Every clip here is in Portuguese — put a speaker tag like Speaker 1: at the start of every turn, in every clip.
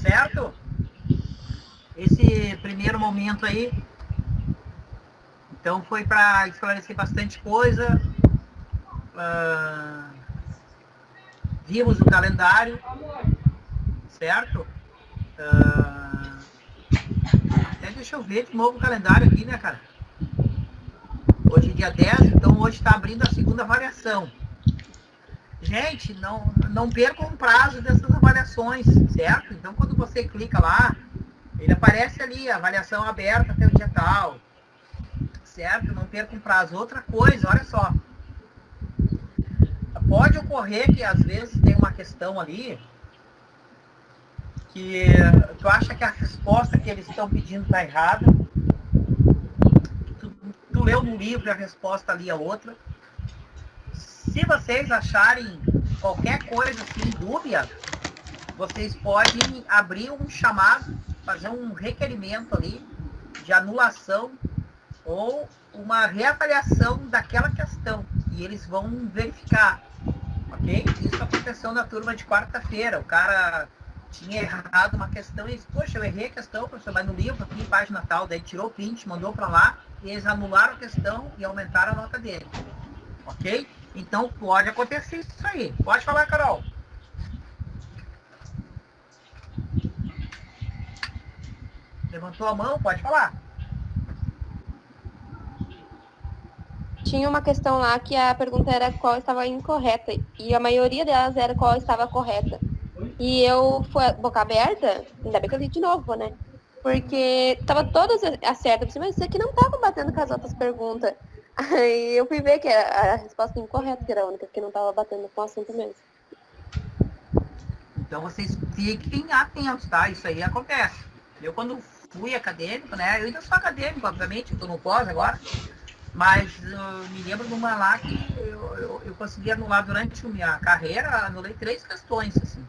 Speaker 1: certo? Esse primeiro momento aí, então foi para esclarecer bastante coisa. Vimos o calendário, certo? Até deixa eu ver de novo o calendário aqui, né, cara? Hoje é dia 10, então hoje está abrindo a segunda avaliação. Gente, não percam o prazo dessas avaliações, certo? Então, quando você clica lá, ele aparece ali, avaliação aberta até o dia tal, certo? Não percam o prazo. Outra coisa, olha só. Pode ocorrer que, às vezes, tem uma questão ali que tu acha que a resposta que eles estão pedindo está errada. Tu leu no livro e a resposta ali é outra. Se vocês acharem qualquer coisa assim dúbia, vocês podem abrir um chamado, fazer um requerimento ali de anulação ou uma reavaliação daquela questão e eles vão verificar, ok? Isso aconteceu na turma de quarta-feira. O cara tinha errado uma questão e disse, poxa, eu errei a questão, professor, mas no livro aqui, página tal, daí tirou o print, mandou para lá e eles anularam a questão e aumentaram a nota dele, ok? Então pode acontecer isso aí. Pode falar, Carol. Levantou a mão, pode falar.
Speaker 2: Tinha uma questão lá que a pergunta era qual estava incorreta, e a maioria delas era qual estava correta. E eu fui boca aberta, ainda bem que eu li de novo, né? Porque estava todas certas, mas isso aqui não estava batendo com as outras perguntas. Aí eu fui ver que era a resposta incorreta, que era a única que não estava batendo com o assunto mesmo.
Speaker 1: Então vocês fiquem atentos, tá? Isso aí acontece. Eu quando fui acadêmico, né? Eu ainda sou acadêmico, obviamente, estou no pós agora. Mas me lembro de uma lá que eu consegui anular durante a minha carreira, anulei 3 questões, assim.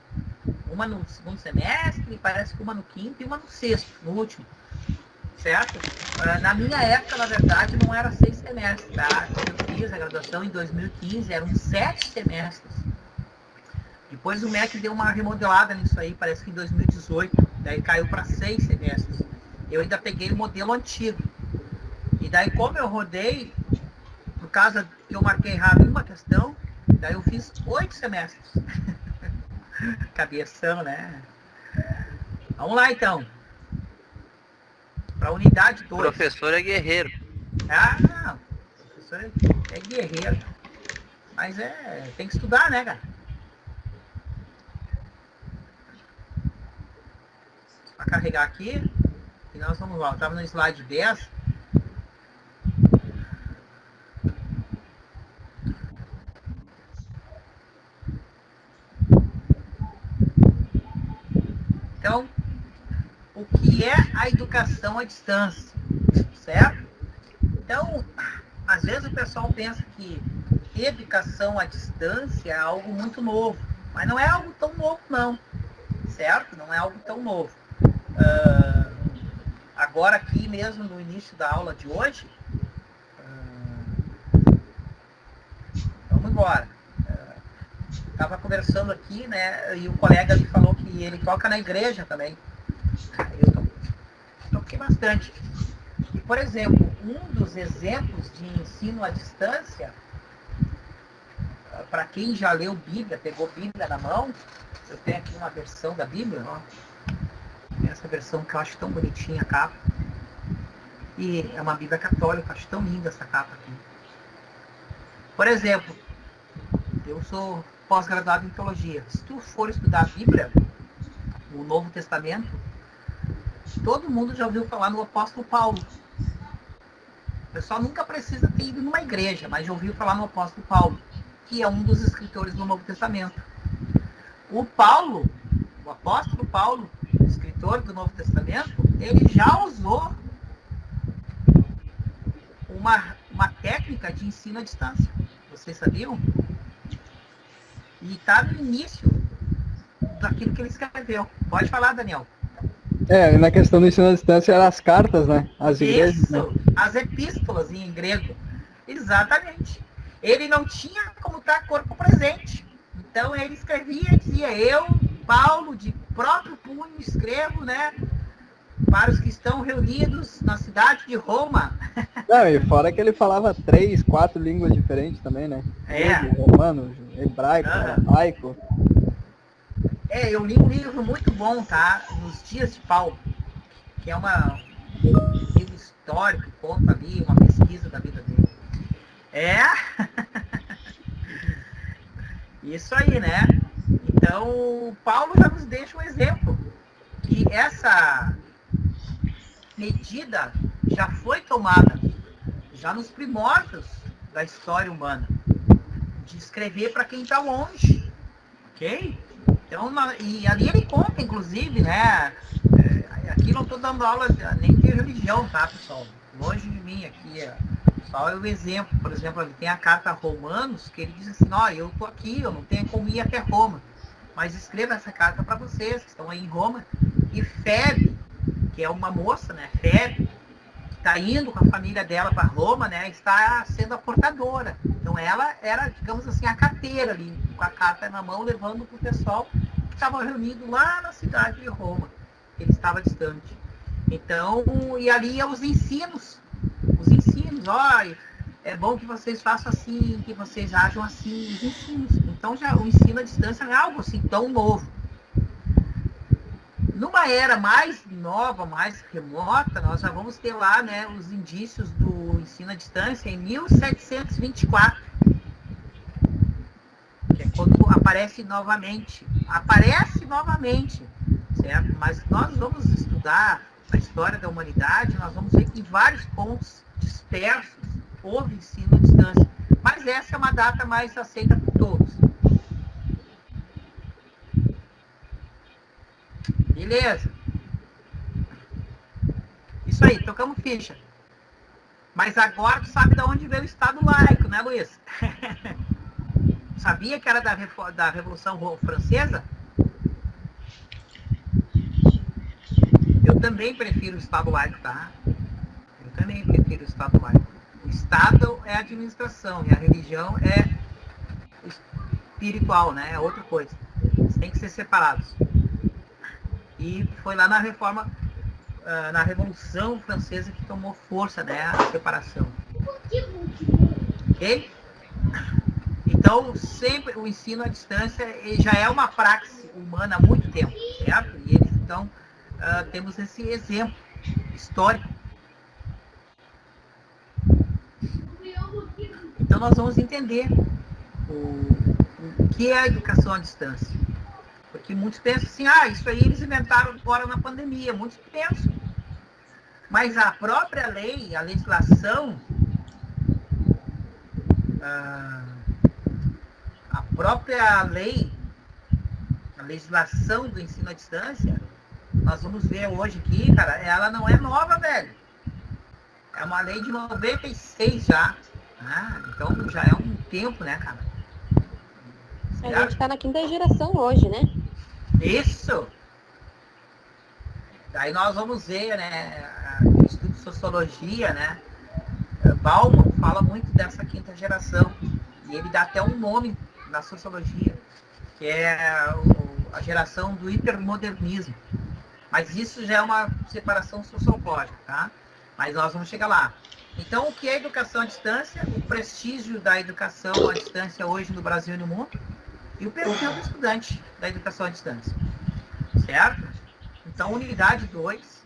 Speaker 1: Uma no segundo semestre, parece que uma no quinto e uma no sexto, no último. Certo? Na minha época, na verdade, não era 6 semestres, tá? Quando eu fiz a graduação em 2015, eram 7 semestres. Depois o MEC deu uma remodelada nisso aí, parece que em 2018, daí caiu para 6 semestres. Eu ainda peguei o modelo antigo. E daí, como eu rodei, por causa que eu marquei errado uma questão, daí eu fiz 8 semestres. Cabeção, né? Vamos lá, então. Para a unidade 2.
Speaker 3: Professor é guerreiro.
Speaker 1: Ah, não. O professor é guerreiro. Mas tem que estudar, né, cara? Para carregar aqui. E nós vamos lá. Eu estava no slide 10. Então, o que é a educação à distância, certo? Então, às vezes o pessoal pensa que educação à distância é algo muito novo, mas não é algo tão novo não, certo? Não é algo tão novo. Agora aqui mesmo no início da aula de hoje, vamos embora. Estava conversando aqui, né? E o colega ali falou que ele toca na igreja também. Eu toquei bastante. E, por exemplo, um dos exemplos de ensino à distância, para quem já leu Bíblia, pegou Bíblia na mão, eu tenho aqui uma versão da Bíblia, ó. Essa versão que eu acho tão bonitinha a capa. E é uma Bíblia católica, acho tão linda essa capa aqui. Por exemplo, eu sou pós-graduado em teologia. Se tu for estudar a Bíblia, o Novo Testamento, todo mundo já ouviu falar no apóstolo Paulo. O pessoal nunca precisa ter ido numa igreja, mas já ouviu falar no apóstolo Paulo, que é um dos escritores do Novo Testamento. O apóstolo Paulo, escritor do Novo Testamento, ele já usou uma técnica de ensino à distância. Vocês sabiam? E está no início daquilo que ele escreveu. Pode falar, Daniel.
Speaker 4: Na questão do ensino à distância, eram as cartas, né? As igrejas.
Speaker 1: Isso,
Speaker 4: né?
Speaker 1: as epístolas em grego. Exatamente. Ele não tinha como estar corpo presente. Então ele escrevia e dizia, eu, Paulo, de próprio punho escrevo, né? Para os que estão reunidos na cidade de Roma.
Speaker 4: Não, e fora que ele falava 3, 4 línguas diferentes também, né?
Speaker 1: É.
Speaker 4: Grego, romano, hebraico, aramaico.
Speaker 1: Eu li um livro muito bom, tá? Nos Dias de Paulo, que é um livro histórico, que conta ali uma pesquisa da vida dele. Isso aí, né? Então, Paulo já nos deixa um exemplo, que essa medida já foi tomada, já nos primórdios da história humana, de escrever para quem está longe, ok? Então, e ali ele conta, inclusive, né? Aqui não estou dando aula nem de religião, tá, pessoal? Longe de mim aqui, só é o exemplo. Por exemplo, ele tem a carta a Romanos, que ele diz assim, eu estou aqui, eu não tenho como ir até Roma, mas escreva essa carta para vocês que estão aí em Roma. E Febe, que é uma moça, né, Febe, que está indo com a família dela para Roma, né, está sendo a portadora. Então ela era, digamos assim, a carteira ali, com a carta na mão, levando para o pessoal que estava reunido lá na cidade de Roma, que ele estava distante. Então, e ali os ensinos, é bom que vocês façam assim, que vocês ajam assim, os ensinos. Então já o ensino à distância não é algo assim tão novo. Numa era mais nova, mais remota, nós já vamos ter lá, né, os indícios do ensino à distância em 1724, que é quando aparece novamente, certo? Mas nós vamos estudar a história da humanidade, nós vamos ver que em vários pontos dispersos houve ensino à distância, mas essa é uma data mais aceita por todos. Beleza. Isso aí, tocamos ficha. Mas agora tu sabe de onde veio o Estado laico, né, Luiz? Sabia que era da Revolução Francesa? Eu também prefiro o Estado laico, tá? Eu também prefiro o Estado laico. O Estado é a administração e a religião é espiritual, né? É outra coisa. Eles têm que ser separados. E foi lá na reforma, na Revolução Francesa que tomou força, né, a separação. Ok? Então, sempre o ensino à distância já é uma praxe humana há muito tempo, certo? E eles, então, temos esse exemplo histórico. Então, nós vamos entender o que é a educação à distância. Porque muitos pensam assim, isso aí eles inventaram agora na pandemia. Muitos pensam. Mas a própria lei, a legislação, a legislação do ensino à distância, nós vamos ver hoje aqui, cara, ela não é nova, velho. É uma lei de 96 já. Então já é um tempo, né, cara?
Speaker 2: A gente está na 5ª geração hoje, né?
Speaker 1: Isso! Daí nós vamos ver, né, o estudo de sociologia, né? Bauman fala muito dessa 5ª geração. E ele dá até um nome na sociologia, que é a geração do hipermodernismo. Mas isso já é uma separação sociológica, tá? Mas nós vamos chegar lá. Então, o que é educação à distância? O prestígio da educação à distância hoje no Brasil e no mundo. E o perfil do estudante da educação à distância. Certo? Então, unidade 2.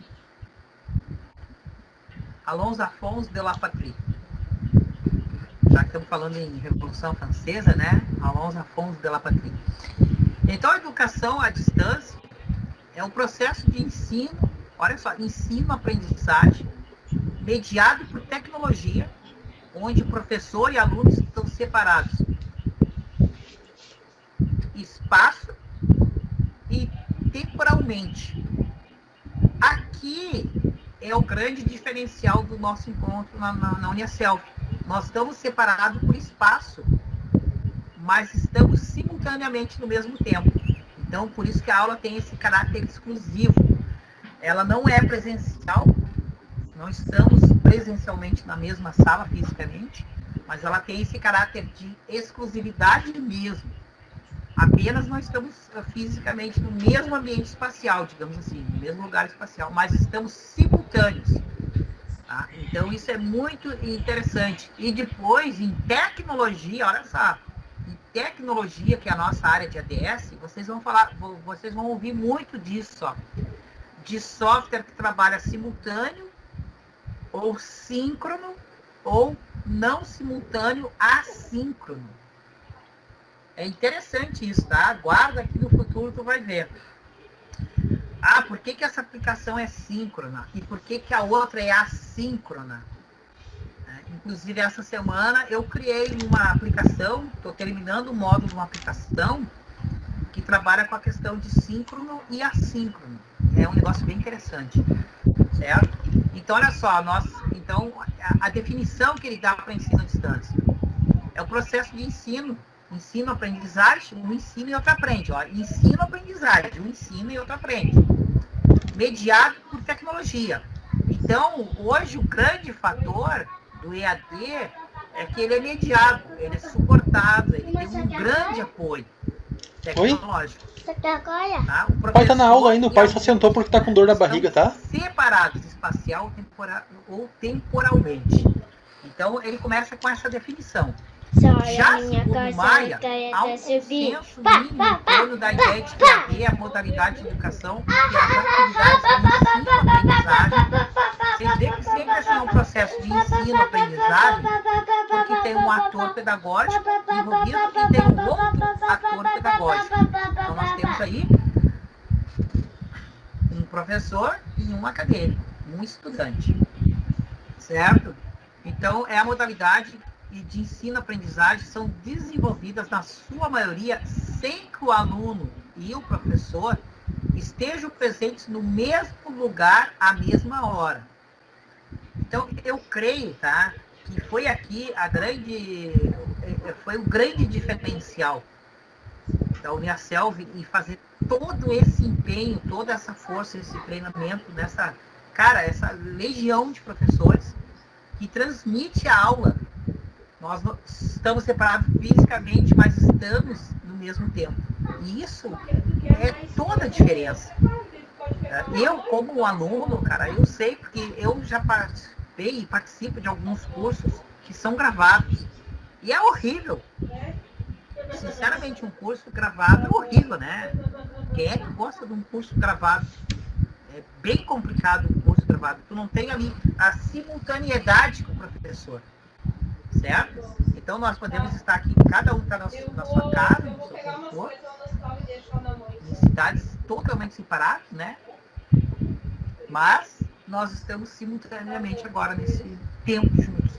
Speaker 1: Alonso Afonso de la Patrie. Já que estamos falando em Revolução Francesa, né? Alonso Afonso de la Patrie. Então, a educação à distância é um processo de ensino, olha só, ensino-aprendizagem, mediado por tecnologia, onde professor e alunos estão separados espaço e temporalmente. Aqui é o grande diferencial do nosso encontro na Uniaselv. Nós estamos separados por espaço, mas estamos simultaneamente no mesmo tempo. Então, por isso que a aula tem esse caráter exclusivo. Ela não é presencial, não estamos presencialmente na mesma sala fisicamente, mas ela tem esse caráter de exclusividade mesmo. Apenas nós estamos fisicamente no mesmo ambiente espacial, digamos assim, no mesmo lugar espacial, mas estamos simultâneos. Tá? Então isso é muito interessante. E depois, em tecnologia, olha só, em tecnologia, que é a nossa área de ADS, vocês vão ouvir muito disso, ó, de software que trabalha simultâneo, ou síncrono, ou não simultâneo, assíncrono. É interessante isso, tá? Aguarda que no futuro tu vai ver. Ah, por que essa aplicação é síncrona? E por que a outra é assíncrona? Inclusive, essa semana eu criei uma aplicação, estou terminando o módulo de uma aplicação que trabalha com a questão de síncrono e assíncrono. É um negócio bem interessante, certo? Então, olha só, a definição que ele dá para ensino à distância é o processo de ensino-aprendizagem, um ensina e outro aprende. Ensino-aprendizagem, um ensina e outro aprende. Mediado por tecnologia. Então, hoje, o grande fator do EAD é que ele é mediado, ele é suportado, ele tem um grande apoio tecnológico. Tá?
Speaker 3: O pai tá na aula ainda, o pai só sentou porque tá com dor na barriga, tá?
Speaker 1: Separados espacial ou temporalmente. Então, ele começa com essa definição. Já segundo Maia, há um consenso mínimo em torno da ideia de que EAD é a modalidade de educação que as atividades de ensino-aprendizagem. Vocês veem que sempre assim, é um processo de ensino-aprendizagem, porque tem um ator pedagógico envolvido e tem um outro ator pedagógico. Então, nós temos aí um professor e um acadêmico, um estudante, certo? Então, é a modalidade de ensino-aprendizagem são desenvolvidas, na sua maioria, sem que o aluno e o professor estejam presentes no mesmo lugar, à mesma hora. Então, eu creio, tá, que foi aqui foi o grande diferencial da Uniaselv em fazer todo esse empenho, toda essa força, esse treinamento, essa legião de professores que transmite a aula. Nós estamos separados fisicamente, mas estamos no mesmo tempo. E isso é toda a diferença. Eu, como aluno, cara, eu sei, porque eu já participei e participo de alguns cursos que são gravados. E é horrível. Sinceramente, um curso gravado é horrível, né? Quem é que gosta de um curso gravado? É bem complicado um curso gravado. Tu não tem ali a simultaneidade com o professor. Certo? Então nós podemos estar aqui, cada um está na sua casa, no seu conforto, em cidades totalmente separadas, né? Mas nós estamos simultaneamente agora nesse tempo juntos.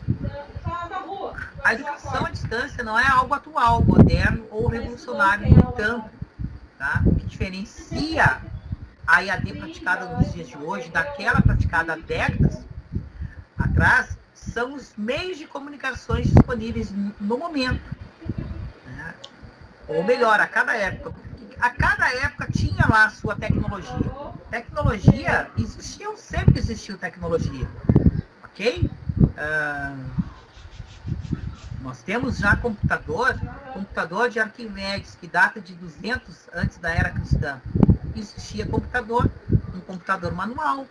Speaker 1: A educação à distância não é algo atual, moderno ou revolucionário, no entanto, tá? O que diferencia a EAD praticada nos dias de hoje daquela praticada há décadas atrás são os meios de comunicações disponíveis no momento. Né? Ou melhor, a cada época. A cada época tinha lá a sua tecnologia. Tecnologia sempre existiu tecnologia. Ok? Nós temos já computador de Arquimedes, que data de 200 antes da era cristã. Existia um computador manual.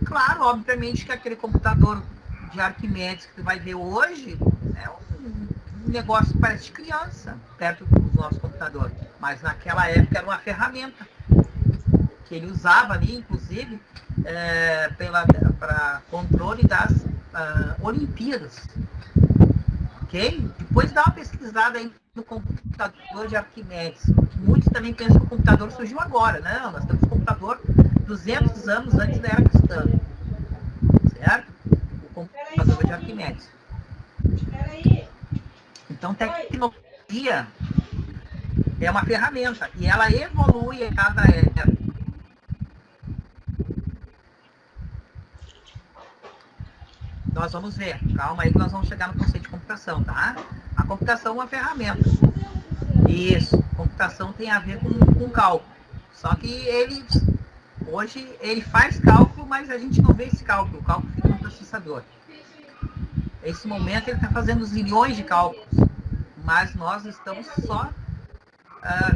Speaker 1: Claro, obviamente que aquele computador de Arquimedes que tu vai ver hoje é um negócio que parece de criança, perto do nosso computador. Mas naquela época era uma ferramenta que ele usava ali, inclusive, para controle das Olimpíadas. Ok? Depois dá uma pesquisada aí no computador de Arquimedes. Muitos também pensam que o computador surgiu agora. Não, nós temos computador 200 anos antes da era cristã. Certo? O computador de Arquimedes. Então, tecnologia é uma ferramenta e ela evolui a cada era. Nós vamos ver. Calma aí que nós vamos chegar no conceito de computação, tá? A computação é uma ferramenta. Isso. Computação tem a ver com cálculo. Só que hoje ele faz cálculo, mas a gente não vê esse cálculo. O cálculo fica no processador. Nesse momento ele está fazendo zilhões de cálculos. Mas nós estamos só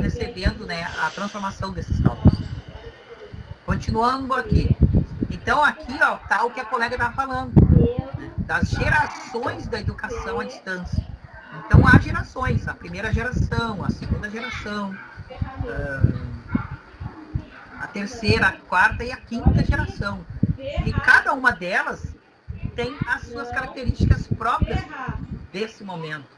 Speaker 1: recebendo, né, a transformação desses cálculos. Continuando aqui. Então, aqui ó, tá o que a colega estava falando, né, das gerações da educação à distância. Então, há gerações, a primeira geração, a segunda geração, a terceira, a quarta e a quinta geração. E cada uma delas tem as suas características próprias desse momento.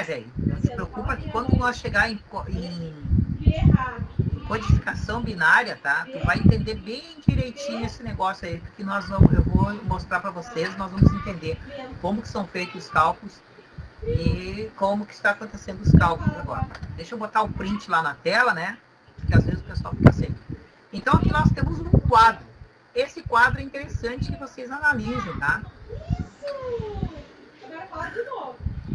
Speaker 1: Velho, não se preocupa que quando nós chegar em codificação binária, tá? Tu vai entender bem direitinho esse negócio aí, porque eu vou mostrar para vocês, nós vamos entender como que são feitos os cálculos e como que está acontecendo os cálculos agora. Deixa eu botar o print lá na tela, né? Porque às vezes o pessoal fica sem. Então aqui nós temos um quadro. Esse quadro é interessante que vocês analisem, tá?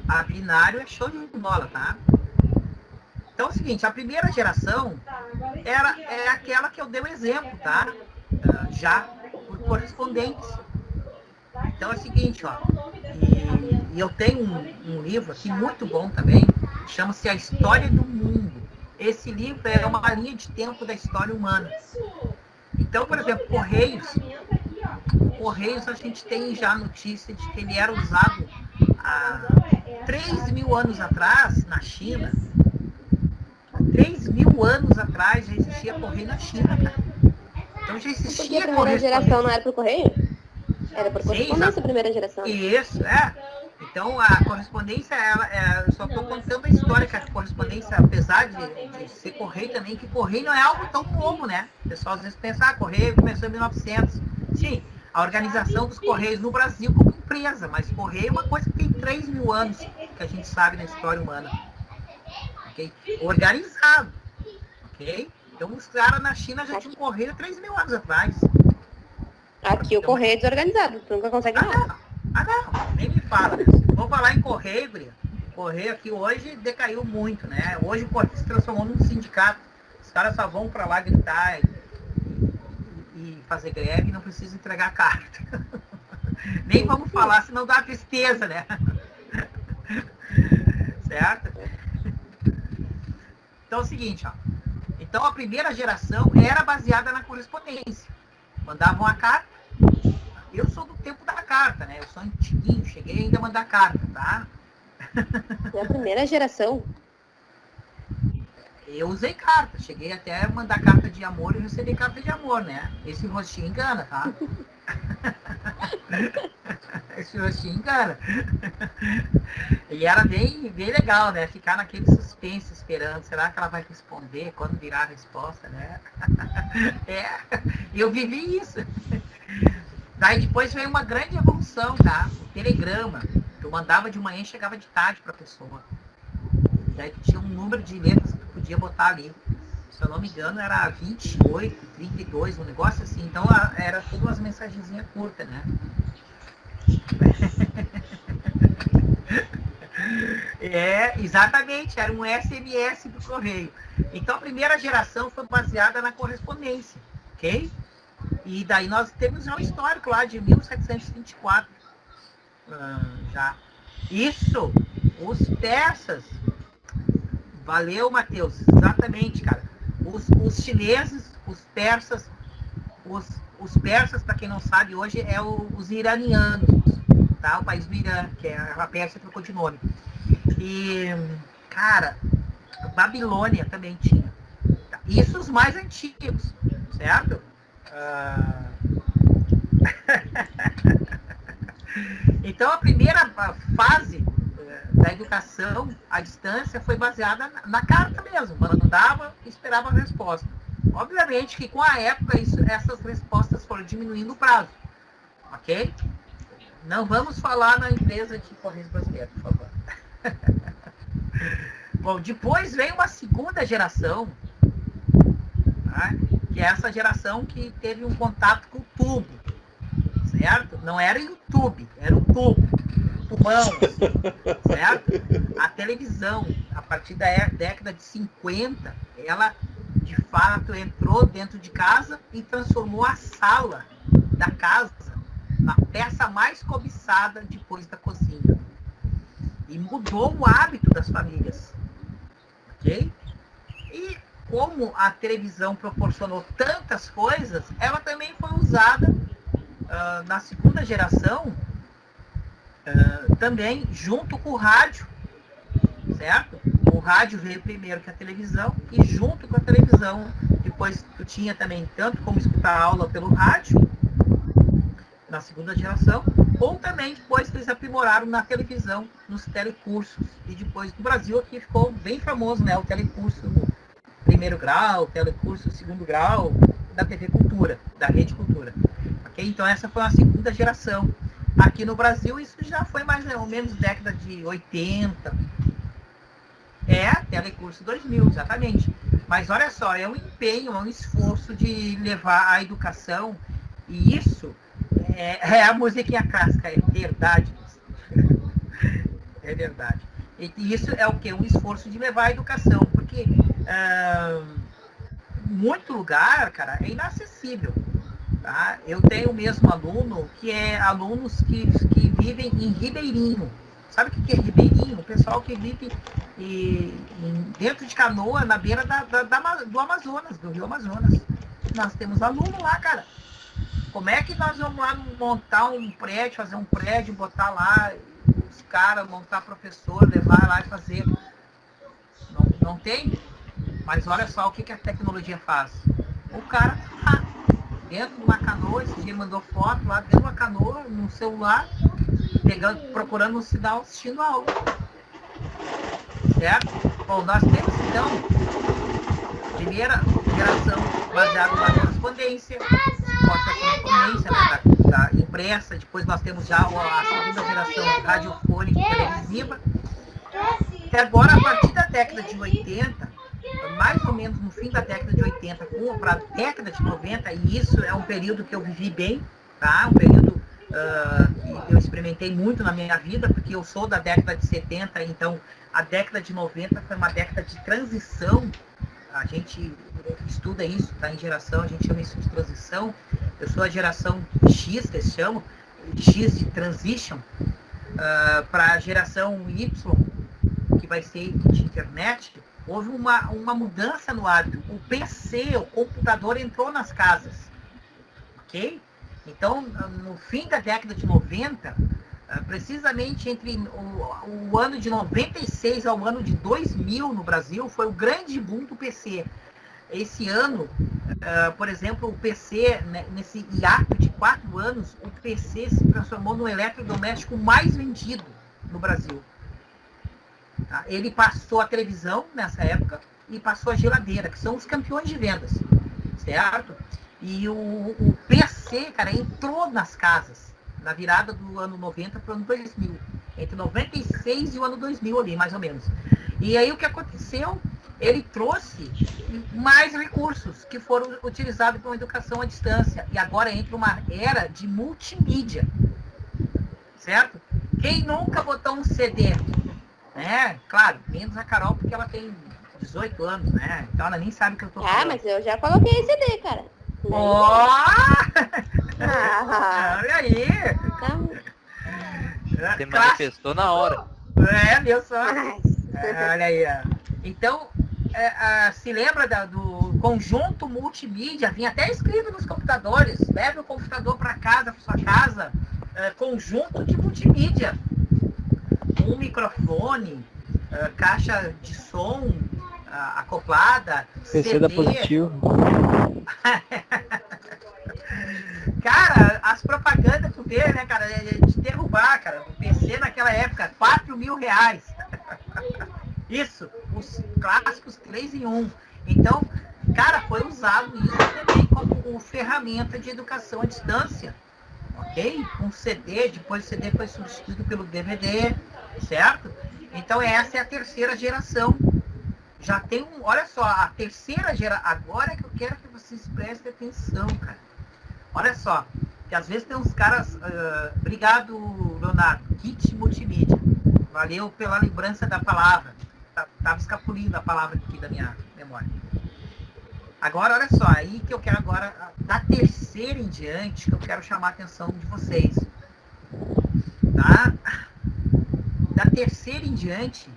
Speaker 1: A binário é show de bola, tá? Então é o seguinte, a primeira geração é aquela que eu dei o exemplo, tá? Já por correspondência. Então é o seguinte, ó. E eu tenho um livro aqui muito bom também, chama-se A História do Mundo. Esse livro é uma linha de tempo da história humana. Então, por exemplo, Correios a gente tem já notícia de que ele era usado há 3.000 anos atrás na China. 3.000 anos atrás já existia correio na China, cara. Então já existia.
Speaker 2: Porque a primeira geração não era por correio? Era por correspondência a primeira geração.
Speaker 1: Isso, é. Então a correspondência, eu só estou contando a história, que a correspondência, apesar de ser correio também, que correio não é algo tão novo, né? O pessoal às vezes pensa, correio começou em 1900. Sim, a organização dos correios no Brasil como empresa, mas correio é uma coisa que tem 3.000 anos, que a gente sabe na história humana. Okay? Organizado. Ok? Então os caras na China já tinham correio 3.000 anos atrás.
Speaker 2: Aqui então, o correio é desorganizado, tu nunca consegue nada.
Speaker 1: Não, nem me fala, né? Vou falar em correio, Bria. Correio aqui hoje decaiu muito, né? Hoje o correio se transformou num sindicato. Os caras só vão pra lá gritar e fazer greve e não precisa entregar carta. Nem vamos falar, senão dá tristeza, né? Certo? Então é o seguinte, ó. Então a primeira geração era baseada na correspondência. Mandavam a carta. Eu sou do tempo da carta, né? Eu sou antiguinho, cheguei ainda a mandar carta, tá?
Speaker 2: É a primeira geração.
Speaker 1: Eu usei carta, cheguei até a mandar carta de amor e receber carta de amor, né? Esse rostinho engana, tá? Esse rostinho engana. E era bem legal, né? Ficar naquele suspense esperando. Será que ela vai responder quando virar a resposta, né? Eu vivi isso. Daí depois veio uma grande evolução, tá? O telegrama. Eu mandava de manhã e chegava de tarde para a pessoa. Daí tinha um número de letras que tu podia botar ali. Se eu não me engano, era 28, 32, um negócio assim. Então era tudo umas mensagenzinhas curtas, né? Exatamente, era um SMS do correio. Então a primeira geração foi baseada na correspondência, ok? E daí nós temos um histórico lá de 1724 já. Isso, os persas. Valeu, Matheus, exatamente, cara. Os chineses, os persas, os persas, para quem não sabe, hoje é os iranianos, tá? O país do Irã, que é a Pérsia trocou de nome. E, cara, Babilônia também tinha. Isso os mais antigos, certo? Então a primeira fase da educação à distância foi baseada na carta mesmo. Mandava e esperava a resposta. Obviamente que com a época essas respostas foram diminuindo o prazo. Ok? Não vamos falar na empresa de Correios Brasileiros, por favor. Bom, depois vem uma segunda geração, tá? Que é essa geração que teve um contato com o tubo, certo? Não era YouTube, era o tubo, tubão, assim, certo? A televisão, a partir da década de 50, ela de fato entrou dentro de casa e transformou a sala da casa na peça mais cobiçada depois da cozinha. E mudou o hábito das famílias. Ok? E como a televisão proporcionou tantas coisas, ela também foi usada na segunda geração, também junto com o rádio, certo? O rádio veio primeiro que a televisão, e junto com a televisão, depois tu tinha também tanto como escutar aula pelo rádio, na segunda geração, ou também depois que eles aprimoraram na televisão, nos telecursos. E depois no Brasil aqui ficou bem famoso, né? O telecurso primeiro grau, o telecurso segundo grau, da TV Cultura, da Rede Cultura. Okay? Então essa foi a segunda geração. Aqui no Brasil isso já foi mais ou menos década de 80. Telecurso 2000, exatamente. Mas olha só, é um empenho, é um esforço de levar a educação, e isso é a musiquinha clássica, é verdade. É verdade. E isso é o quê? Um esforço de levar a educação, porque muito lugar, cara, é inacessível. Tá? Eu tenho mesmo aluno que é alunos que vivem em Ribeirinho. Sabe o que é Ribeirinho? O pessoal que vive dentro de Canoa, na beira do Amazonas, do Rio Amazonas. Nós temos aluno lá, cara. Como é que nós vamos lá montar um prédio, fazer um prédio, botar lá os caras, montar professor, levar lá e fazer? Não tem. Mas olha só o que a tecnologia faz. O cara dentro de uma canoa, esse dia mandou foto lá dentro de uma canoa, no celular, procurando um sinal, assistindo a aula. Certo? Bom, nós temos então primeira geração baseada na correspondência, correspondência, né, da impressa. Depois nós temos já a segunda geração radiofônica e televisiva. E agora, a partir da década de 80, mais ou menos no fim da década de 80 para a década de 90, e isso é um período que eu vivi bem, tá? Um período que eu experimentei muito na minha vida, porque eu sou da década de 70, então a década de 90 foi uma década de transição. A gente estuda isso, tá? Em geração, a gente chama isso de transição. Eu sou a geração X, que eles chamam, X de transition, para a geração Y, que vai ser de internet. Houve uma mudança no hábito. O PC, o computador, entrou nas casas. Ok? Então, no fim da década de 90, precisamente entre o ano de 96 ao ano de 2000 no Brasil, foi o grande boom do PC. Esse ano, por exemplo, o PC, né, nesse hiato de 4 anos, o PC se transformou no eletrodoméstico mais vendido no Brasil. Tá? Ele passou a televisão nessa época e passou a geladeira, que são os campeões de vendas, certo? E o PC, cara, entrou nas casas na virada do ano 90 para o ano 2000, entre 96 e o ano 2000 ali, mais ou menos. E aí o que aconteceu? Ele trouxe mais recursos que foram utilizados para uma educação à distância, e agora entra uma era de multimídia, certo? Quem nunca botou um CD? Claro, menos a Carol, porque ela tem 18 anos, né? Então ela nem sabe o que eu tô falando.
Speaker 2: Mas eu já coloquei CD, cara.
Speaker 1: Olha aí!
Speaker 5: Você manifestou na hora.
Speaker 1: Meu só. Olha aí. Então, se lembra do conjunto multimídia? Vinha até escrito nos computadores. Leve o computador para casa, para sua casa. Conjunto de multimídia. Um microfone, caixa de som acoplada,
Speaker 4: PC
Speaker 1: CD.
Speaker 4: da Positivo.
Speaker 1: Cara, as propagandas tu vê, né, cara, de derrubar, cara, o PC naquela época, R$4.000. Isso, os clássicos 3 em 1. Então, cara, foi usado isso também como ferramenta de educação à distância, ok? Um CD, depois o CD foi substituído pelo DVD, certo? Então essa é a terceira geração. Já tem olha só, a terceira geração, agora que eu quero que vocês prestem atenção, cara. Olha só, que às vezes tem uns caras, obrigado, Leonardo, kit multimídia. Valeu pela lembrança da palavra. Tava escapulindo a palavra aqui da minha memória. Agora, olha só, aí que eu quero agora, da terceira em diante, que eu quero chamar a atenção de vocês. Tá? Da terceira em diante,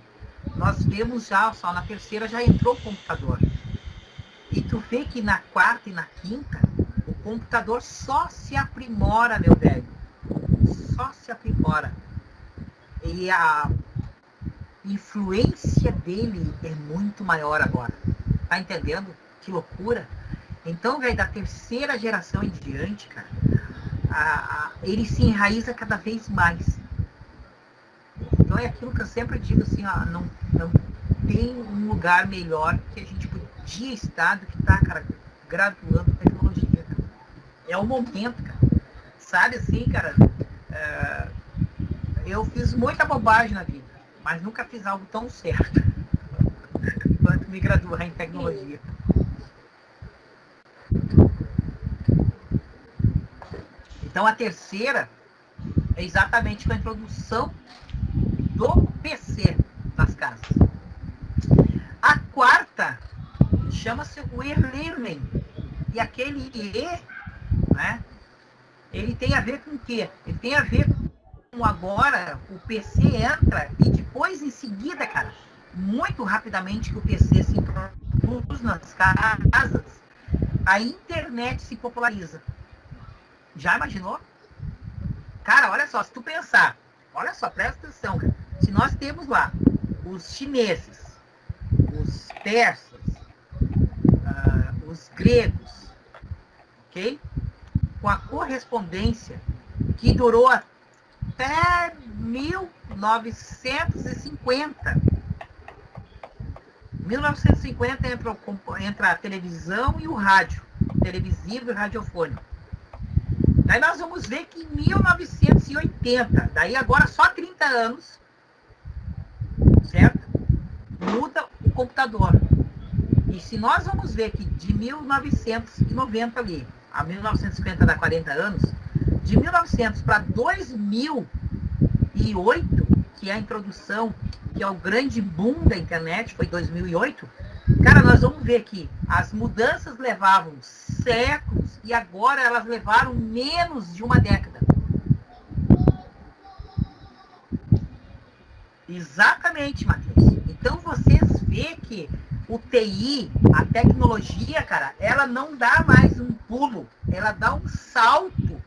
Speaker 1: nós vemos já, só na terceira já entrou o computador. E tu vê que na quarta e na quinta, o computador só se aprimora, meu velho. Só se aprimora. E a influência dele é muito maior agora. Tá entendendo? Que loucura. Então, velho, da terceira geração em diante, cara, ele se enraiza cada vez mais. Então é aquilo que eu sempre digo assim, ó, não tem um lugar melhor que a gente podia estar do que tá, cara, graduando tecnologia, cara. É o momento, cara. Sabe assim, cara, eu fiz muita bobagem na vida, mas nunca fiz algo tão certo quanto me graduar em tecnologia. Então a terceira é exatamente com a introdução do PC nas casas. A quarta chama-se o e-learning. E aquele E, né, ele tem a ver com o quê? Ele tem a ver com agora o PC entra e depois em seguida, cara, muito rapidamente que o PC se introduz nas casas, a internet se populariza. Já imaginou? Cara, olha só, se tu pensar, olha só, presta atenção, cara. Se nós temos lá os chineses, os persas, os gregos, ok? Com a correspondência que durou até 1950. 1950 entra a televisão e o rádio, televisivo e radiofônico. Daí nós vamos ver que em 1980, daí agora só 30 anos, certo? Muda o computador. E se nós vamos ver que de 1990 ali, a 1950 dá 40 anos, de 1900 para 2008, que é a introdução, que é o grande boom da internet, foi 2008, cara, nós vamos ver que as mudanças levavam séculos e agora elas levaram menos de uma década. Exatamente, Matheus. Então vocês vê que o TI, a tecnologia, cara, ela não dá mais um pulo, ela dá um salto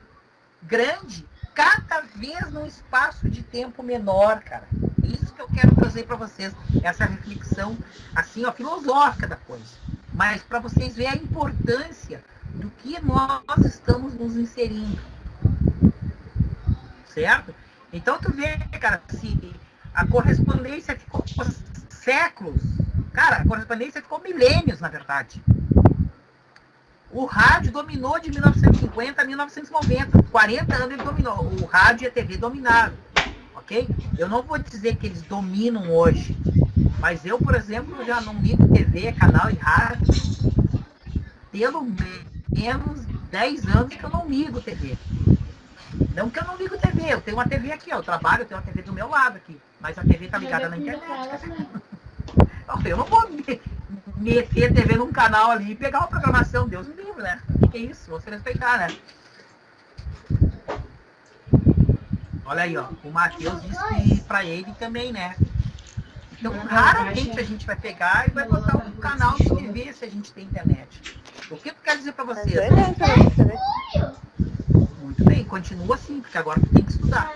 Speaker 1: grande, cada vez num espaço de tempo menor, cara. Isso que eu quero trazer para vocês, essa reflexão, assim, ó, filosófica da coisa. Mas para vocês verem a importância do que nós estamos nos inserindo. Certo? Então tu vê, cara, se a correspondência ficou séculos, cara, a correspondência ficou milênios, na verdade. O rádio dominou de 1950 a 1990. 40 anos ele dominou. O rádio e a TV dominaram. Ok? Eu não vou dizer que eles dominam hoje. Mas eu, por exemplo, já não ligo TV, canal e rádio. Pelo menos 10 anos que eu não ligo TV. Não que eu não ligo TV. Eu tenho uma TV aqui, ó. Eu trabalho, eu tenho uma TV do meu lado aqui. Mas a TV tá ligada na internet. Eu não vou meter a TV num canal ali e pegar uma programação, Deus me livre, né? O que é isso? Vou se respeitar, né? Olha aí, ó. O Matheus disse que pra ele também, né? Então, raramente a gente vai pegar e vai botar um canal de TV se a gente tem internet. O que eu quero dizer pra vocês? Muito bem, continua assim, porque agora tu tem que estudar.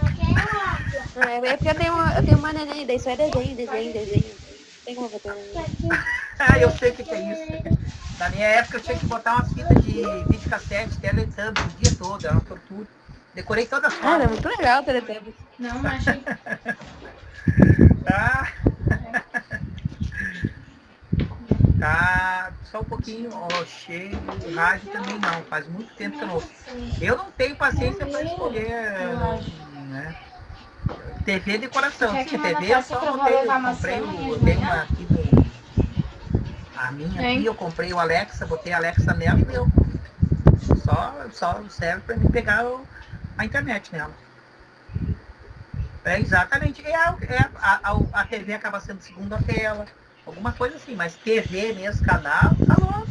Speaker 2: É porque eu tenho uma neném, daí só é desenho. Tem como botar
Speaker 1: Eu sei o que é isso. Na minha época eu tinha que botar umas fitas de videocassete, Teletubbies o dia todo, era uma tortura. Decorei todas as
Speaker 2: fotos. É muito legal o Teletubbies.
Speaker 6: Não, mas achei.
Speaker 1: Tá só um pouquinho, ó, cheio, rádio também não, faz muito tempo que eu não ouço. Eu não tenho paciência para escolher, né? TV de coração, sim, TV eu só comprei eu tenho uma aqui a minha aqui, eu comprei o Alexa, botei a Alexa nela e deu. Só serve para mim pegar a internet nela. É exatamente, a TV acaba sendo segunda tela, alguma coisa assim, mas TV mesmo, canal, tá louco.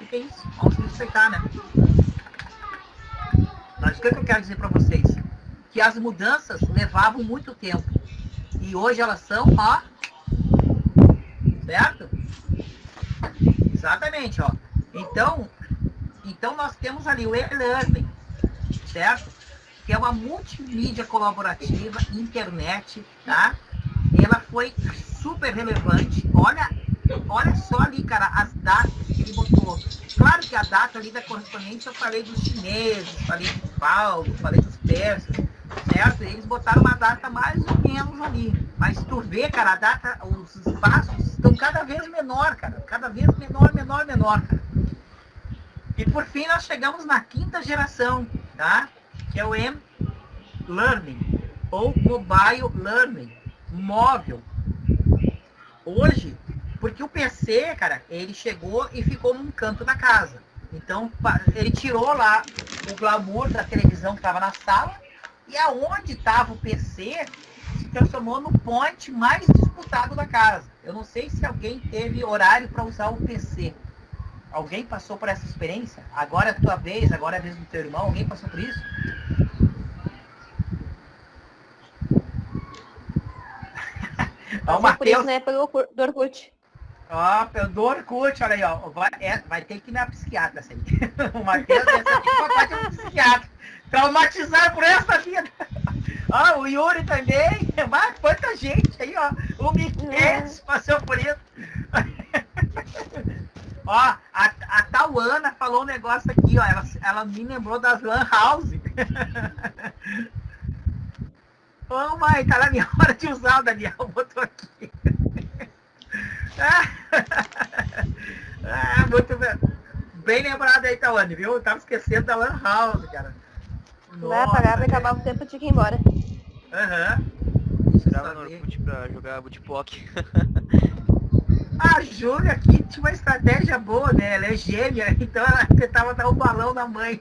Speaker 1: O que é isso? Vamos se respeitar, né? Mas o que eu quero dizer para vocês? Que as mudanças levavam muito tempo. E hoje elas são, ó, certo? Exatamente, ó. Então nós temos ali o e-learning, certo? Que é uma multimídia colaborativa, internet, tá? Ela foi super relevante. Olha só ali, cara, as datas que ele botou. Claro que a data ali da correspondência eu falei dos chineses, falei de Paulo, falei dos persas, certo? Eles botaram uma data mais ou menos ali. Mas tu vê, cara, a data, os espaços estão cada vez menor, cara. Cada vez menor, cara. E por fim nós chegamos na 5ª geração, tá? Que é o M-Learning, ou Mobile Learning, móvel. Hoje, porque o PC, cara, ele chegou e ficou num canto da casa. Então, ele tirou lá o glamour da televisão que estava na sala, e aonde estava o PC se transformou no point mais disputado da casa. Eu não sei se alguém teve horário para usar o PC. Alguém passou por essa experiência? Agora é a tua vez, agora é a vez do teu irmão. Alguém passou por isso? Ó, o Matheus,
Speaker 2: né, pelo do Orkut.
Speaker 1: Ó, do Orkut, olha aí, ó. Vai ter que ir na psiquiatra essa aí. O Matheus, essa aqui, papai tem um psiquiatra. Traumatizado por essa vida. Ó, o Yuri também. Mas quanta gente aí, ó. O Miquel passou por isso. Ó, a Tauana falou um negócio aqui, ó. Ela me lembrou das Lan House. Ô, mãe, tá na minha hora de usar, o Daniel botou aqui. Muito bem lembrado aí, Tawane, viu? Eu tava esquecendo da Lan House, cara.
Speaker 2: Vai apagar, vai acabar o tempo, eu tinha que ir embora.
Speaker 1: Aham.
Speaker 5: Tava no Orkut pra jogar Bootpock.
Speaker 1: A Júlia aqui tinha uma estratégia boa, né? Ela é gêmea, então ela tentava dar um balão na mãe.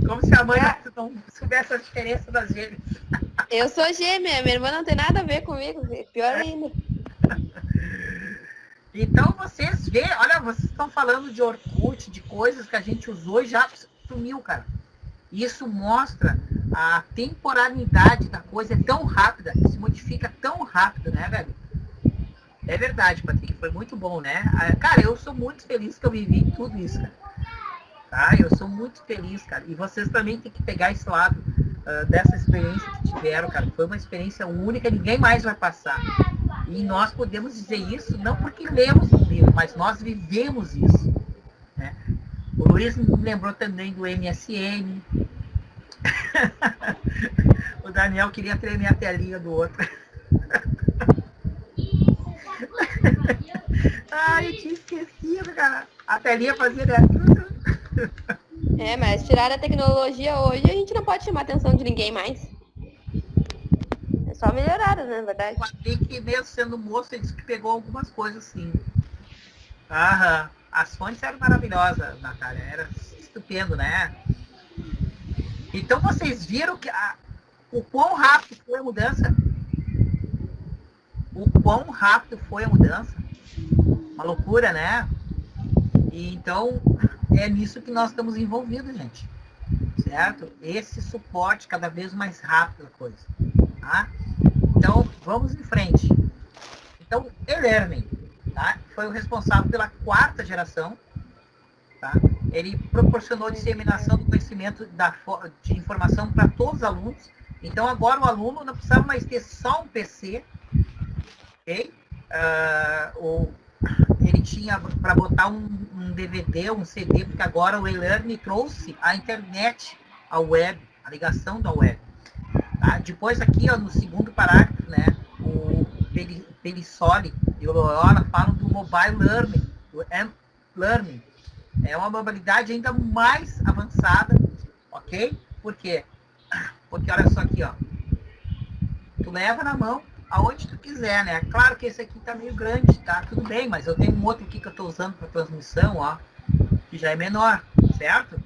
Speaker 1: Como se a mãe não soubesse a diferença das gêmeas.
Speaker 2: Eu sou gêmea, minha irmã não tem nada a ver comigo, pior ainda.
Speaker 1: Então vocês vê, olha, vocês estão falando de Orkut, de coisas que a gente usou e já sumiu, cara. Isso mostra a temporalidade da coisa, é tão rápida, se modifica tão rápido, né, velho? É verdade, Patrick, foi muito bom, né? Cara, eu sou muito feliz que eu vivi tudo isso, cara. Tá? Eu sou muito feliz, cara. E vocês também têm que pegar esse lado dessa experiência que tiveram, cara. Foi uma experiência única, ninguém mais vai passar. E nós podemos dizer isso não porque lemos um livro, mas nós vivemos isso. Né? O Luiz me lembrou também do MSN. O Daniel queria tremer a telinha do outro. Ai, eu tinha esquecido, cara. A telinha fazia dessa.
Speaker 2: É, mas tirar a tecnologia hoje, a gente não pode chamar a atenção de ninguém mais. É só melhoraram, né, na verdade.
Speaker 1: O Patrick, mesmo sendo moço, ele disse que pegou algumas coisas, sim. Aham. As fontes eram maravilhosas, Natália. Era estupendo, né? Então vocês viram que o quão rápido foi a mudança? O quão rápido foi a mudança? Uma loucura, né? E então é nisso que nós estamos envolvidos, gente. Certo? Esse suporte cada vez mais rápido da coisa. Tá? Então, vamos em frente. Então, e-learning, tá? Foi o responsável pela 4ª geração. Tá? Ele proporcionou disseminação do conhecimento de informação para todos os alunos. Então, agora o aluno não precisava mais ter só um PC. Ok? Ele tinha para botar um DVD, um CD, porque agora o e-learning trouxe a internet, a web, a ligação da web. Tá? Depois aqui, ó, no segundo parágrafo, né, o Pelissoli e o Loyola falam do mobile learning, do M-learning. É uma mobilidade ainda mais avançada, ok? Por quê? Porque olha só aqui, ó. Tu leva na mão aonde tu quiser, né? Claro que esse aqui tá meio grande, tá? Tudo bem, mas eu tenho um outro aqui que eu tô usando para transmissão, ó, que já é menor, certo?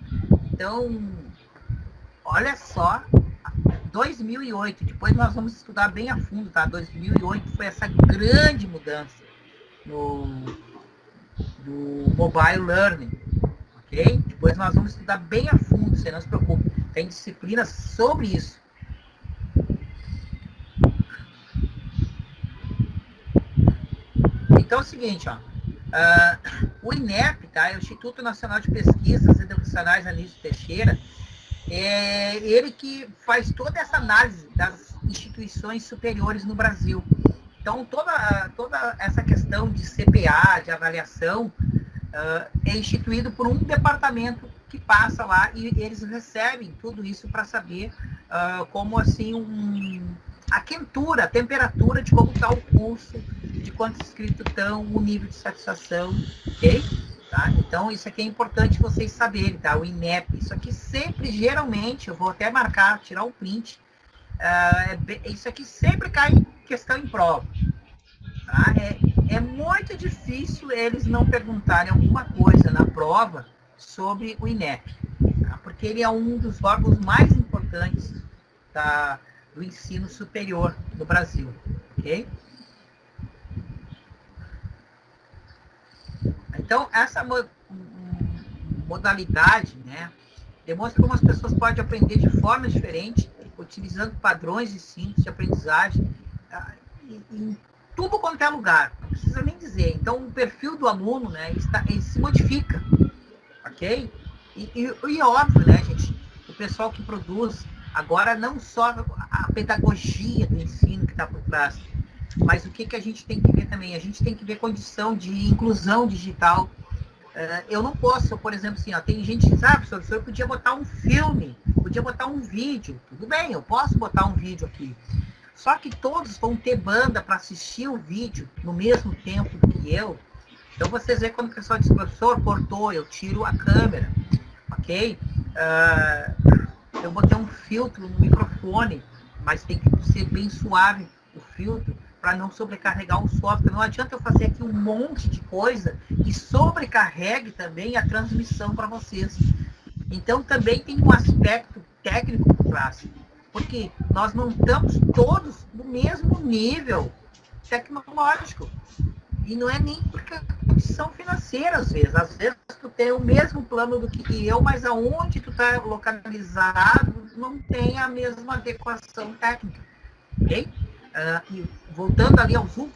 Speaker 1: Então, olha só, 2008, depois nós vamos estudar bem a fundo, tá? 2008 foi essa grande mudança do mobile learning, ok? Depois nós vamos estudar bem a fundo, você não se preocupe, tem disciplinas sobre isso. Então é o seguinte, ó. O INEP, tá? É o Instituto Nacional de Pesquisas Educacionais Anísio Teixeira, é ele que faz toda essa análise das instituições superiores no Brasil. Então, toda essa questão de CPA, de avaliação, é instituído por um departamento que passa lá e eles recebem tudo isso para saber como assim a quentura, a temperatura de como está o curso, de quantos inscritos estão, o nível de satisfação, ok? Tá? Então, isso aqui é importante vocês saberem, tá? O INEP, isso aqui sempre, geralmente, eu vou até marcar, tirar um print, isso aqui sempre cai em questão em prova. Tá? É muito difícil eles não perguntarem alguma coisa na prova sobre o INEP, tá? Porque ele é um dos órgãos mais importantes do ensino superior no Brasil, ok? Então, essa modalidade, né, demonstra como as pessoas podem aprender de forma diferente, utilizando padrões distintos de aprendizagem em tudo quanto é lugar, não precisa nem dizer. Então, o perfil do aluno, né, ele se modifica, ok? E óbvio, né, gente, o pessoal que produz, agora não só a pedagogia do ensino que está por trás, mas o que a gente tem que ver também? A gente tem que ver condição de inclusão digital. Eu não posso, por exemplo, assim, ó, tem gente que diz, professor, eu podia botar um filme, podia botar um vídeo. Tudo bem, eu posso botar um vídeo aqui. Só que todos vão ter banda para assistir o vídeo no mesmo tempo que eu. Então, vocês veem quando o pessoal diz, professor, cortou, eu tiro a câmera, ok? Eu botei um filtro no microfone, mas tem que ser bem suave o filtro, para não sobrecarregar o software. Não adianta eu fazer aqui um monte de coisa que sobrecarregue também a transmissão para vocês. Então, também tem um aspecto técnico por trás, porque nós não estamos todos no mesmo nível tecnológico. E não é nem porque é condição financeira, às vezes. Às vezes tu tem o mesmo plano do que eu, mas aonde tu está localizado não tem a mesma adequação técnica. Ok? E voltando ali ao Zoom,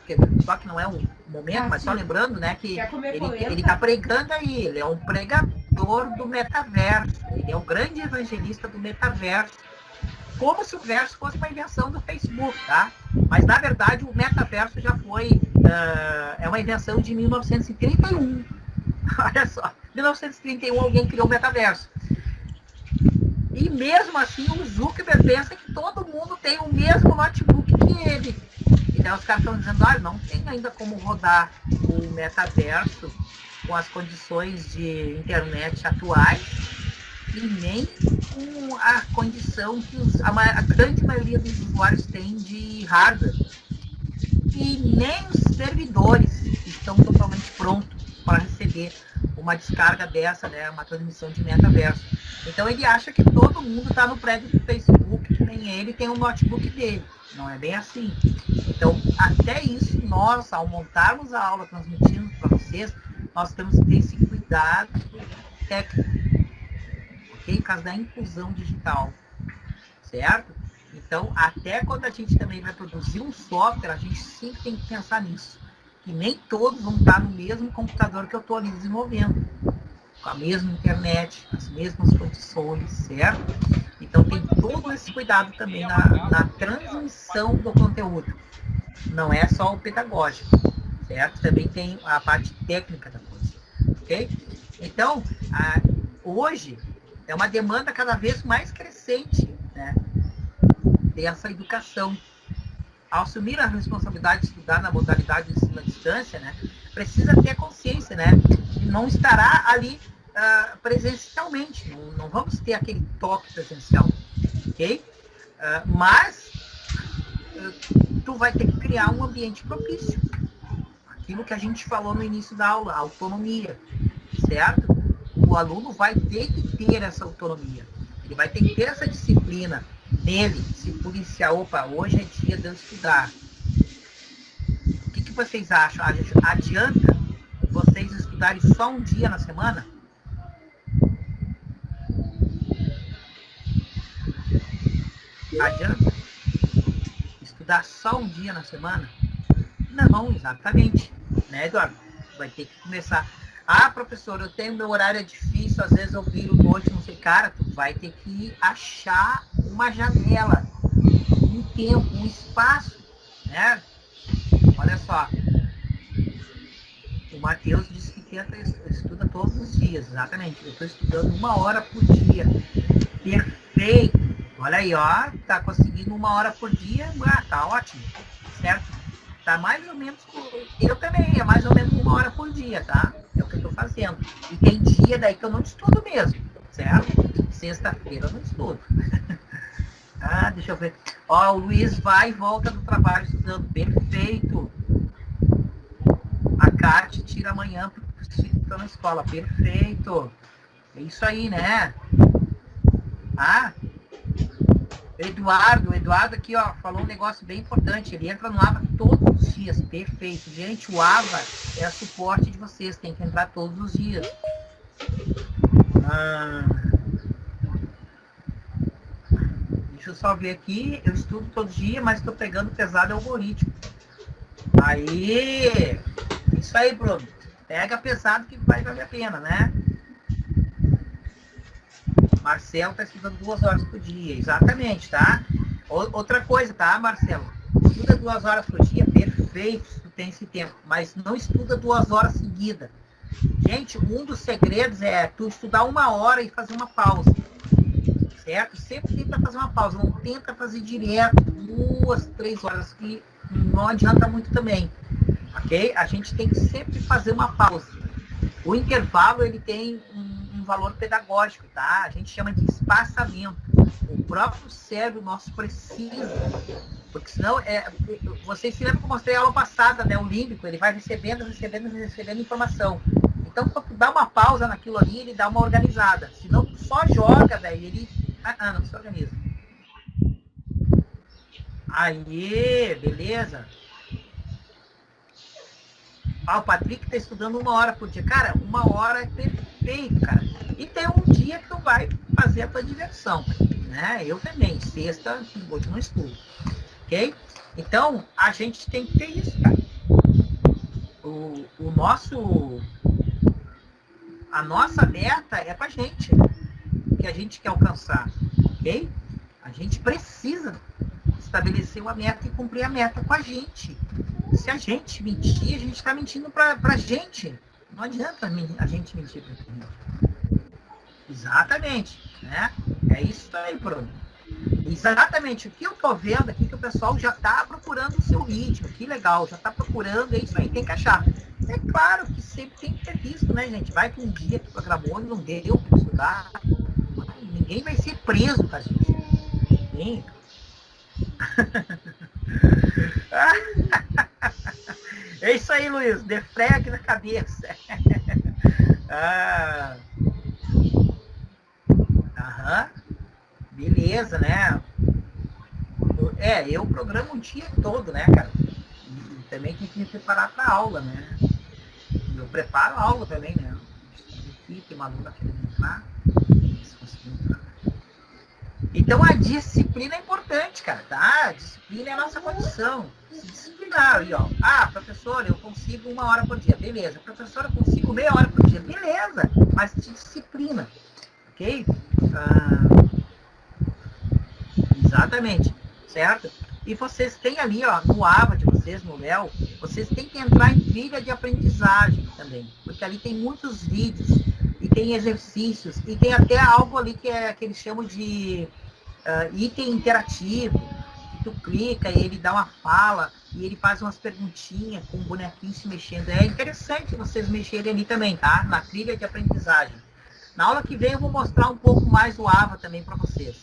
Speaker 1: só que não é o momento, mas só lembrando, né, que ele está pregando aí, ele é um pregador do metaverso, ele é um grande evangelista do metaverso, como se o verso fosse uma invenção do Facebook, tá? Mas, na verdade, o metaverso já foi, é uma invenção de 1931. Olha só, 1931 alguém criou o metaverso. E mesmo assim, o Zuckerberg pensa que todo mundo tem o mesmo notebook que ele. Então, os caras estão dizendo, não tem ainda como rodar o metaverso com as condições de internet atuais e nem com a condição que a grande maioria dos usuários tem de hardware. E nem os servidores estão totalmente prontos para receber uma descarga dessa, né, uma transmissão de metaverso. Então ele acha que todo mundo está no prédio do Facebook, que nem ele tem um notebook dele. Não é bem assim. Então, até isso, nós, ao montarmos a aula, transmitindo para vocês, nós temos que ter esse cuidado técnico, ok? Por causa da inclusão digital, certo? Então, até quando a gente também vai produzir um software, a gente sempre tem que pensar nisso. Que nem todos vão estar no mesmo computador que eu estou ali desenvolvendo, com a mesma internet, as mesmas condições, certo? Então tem todo esse cuidado também na transmissão do conteúdo. Não é só o pedagógico, certo? Também tem a parte técnica da coisa, ok? Então, hoje é uma demanda cada vez mais crescente, né, dessa educação. Ao assumir a responsabilidade de estudar na modalidade de ensino à distância, né, precisa ter consciência, né, de não estará ali presencialmente, não vamos ter aquele toque presencial, ok? Mas tu vai ter que criar um ambiente propício. Aquilo que a gente falou no início da aula, a autonomia, certo? O aluno vai ter que ter essa autonomia, ele vai ter que ter essa disciplina nele, se policiar, hoje é dia de eu estudar. O que vocês acham? Adianta vocês estudarem só um dia na semana? Adianta estudar só um dia na semana? Não, exatamente. Né, Eduardo? Vai ter que começar. Ah, professor, eu tenho meu horário é difícil, às vezes eu viro noite, não sei. Cara, tu vai ter que achar uma janela, um tempo, um espaço, né? Olha só. O Matheus disse que tenta, estuda todos os dias, exatamente. Eu estou estudando 1 hora por dia. Perfeito. Olha aí, ó. Tá conseguindo 1 hora por dia. Ah, tá ótimo. Certo? Tá mais ou menos. Eu também, é mais ou menos 1 hora por dia, tá? É o que eu tô fazendo. E tem dia daí que eu não estudo mesmo. Certo? Sexta-feira eu não estudo. Ah, deixa eu ver. Ó, o Luiz vai e volta do trabalho estudando. Perfeito. A Kátia tira amanhã para estar na escola. Perfeito. É isso aí, né? Ah, o Eduardo aqui, ó, falou um negócio bem importante. Ele entra no AVA todos os dias. Perfeito. Gente, o AVA é a suporte de vocês. Tem que entrar todos os dias. Deixa eu só ver aqui. Eu estudo todo dia, mas estou pegando pesado algoritmo. Aí, isso aí, Bruno. Pega pesado que vai valer a pena, né? Marcelo está estudando 2 horas por dia, exatamente, tá? Outra coisa, tá, Marcelo? Estuda 2 horas por dia, perfeito, se tu tem esse tempo, mas não estuda 2 horas seguidas. Gente, um dos segredos é tu estudar 1 hora e fazer uma pausa, certo? Sempre tenta fazer uma pausa, não tenta fazer direto 2, 3 horas, que não adianta muito também, ok? A gente tem que sempre fazer uma pausa. O intervalo, ele tem um valor pedagógico, tá? A gente chama de espaçamento. O próprio cérebro nosso precisa, porque senão, vocês se lembram que eu mostrei a aula passada, né? O límbico, ele vai recebendo informação. Então, quando tu dá uma pausa naquilo ali, ele dá uma organizada. Senão, tu só joga, daí ele... não se organiza. Aí, beleza. Ah, o Patrick tá estudando 1 hora por dia. Cara, 1 hora é perfeito, cara. E tem um dia que tu vai fazer a tua diversão, né? Eu também, sexta, hoje não estudo. Ok? Então, a gente tem que ter isso, cara. A nossa meta é pra gente, que a gente quer alcançar, ok? A gente precisa estabelecer uma meta e cumprir a meta com a gente. Se a gente mentir, a gente está mentindo pra gente. Não adianta a gente mentir pra gente. Exatamente, né? É isso aí, Bruno. Exatamente. O que eu tô vendo aqui, que o pessoal já tá procurando o seu ritmo. Que legal, já tá procurando, é isso aí, tem que achar. É claro que sempre tem que ter visto, né, gente? Vai que um dia que programou e não deu para estudar. Ninguém vai ser preso, tá, gente? Ninguém. É isso aí, Luiz. Defregue na cabeça. Beleza, né? Eu programo o dia todo, né, cara? E também tem que me preparar para aula, né? Eu preparo a aula também, né? Aqui tem uma aluna querendo entrar. Então a disciplina é importante, cara, tá? A disciplina é a nossa condição. Se disciplinar aí, ó. Ah, professor, eu consigo 1 hora por dia. Beleza. Professor, eu consigo meia hora por dia. Beleza. Mas te disciplina. Ok? Exatamente. Certo? E vocês têm ali, ó, no AVA de vocês, no Léo, vocês têm que entrar em trilha de aprendizagem também. Porque ali tem muitos vídeos, e tem exercícios, e tem até algo ali que eles chamam de item interativo, que tu clica e ele dá uma fala, e ele faz umas perguntinhas com o bonequinho se mexendo. É interessante vocês mexerem ali também, tá? Na trilha de aprendizagem. Na aula que vem eu vou mostrar um pouco mais o AVA também para vocês.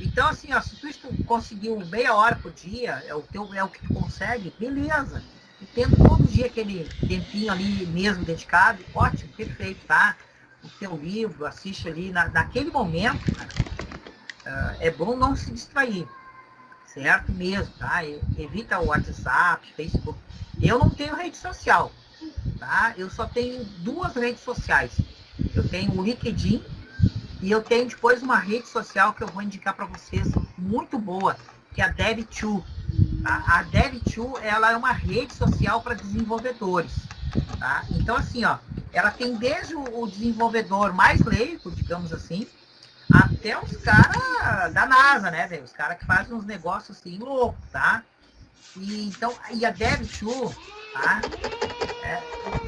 Speaker 1: Então, assim, ó, se tu conseguiu meia hora por dia, é o que tu consegue, beleza. E tendo todo dia aquele tempinho ali mesmo dedicado, ótimo, perfeito, tá? O teu livro, assiste ali, naquele momento, cara, é bom não se distrair, certo mesmo, tá? Evita o WhatsApp, Facebook. Eu não tenho rede social, tá? Eu só tenho 2 redes sociais. Eu tenho o LinkedIn, e eu tenho depois uma rede social que eu vou indicar para vocês, muito boa, que é a Dev2. A Dev2, ela é uma rede social para desenvolvedores. Tá? Então, assim, ó, ela tem desde o desenvolvedor mais leigo, digamos assim, até os caras da NASA, né, velho? Os caras que fazem uns negócios assim loucos, tá? Então, e a DevTool, tá?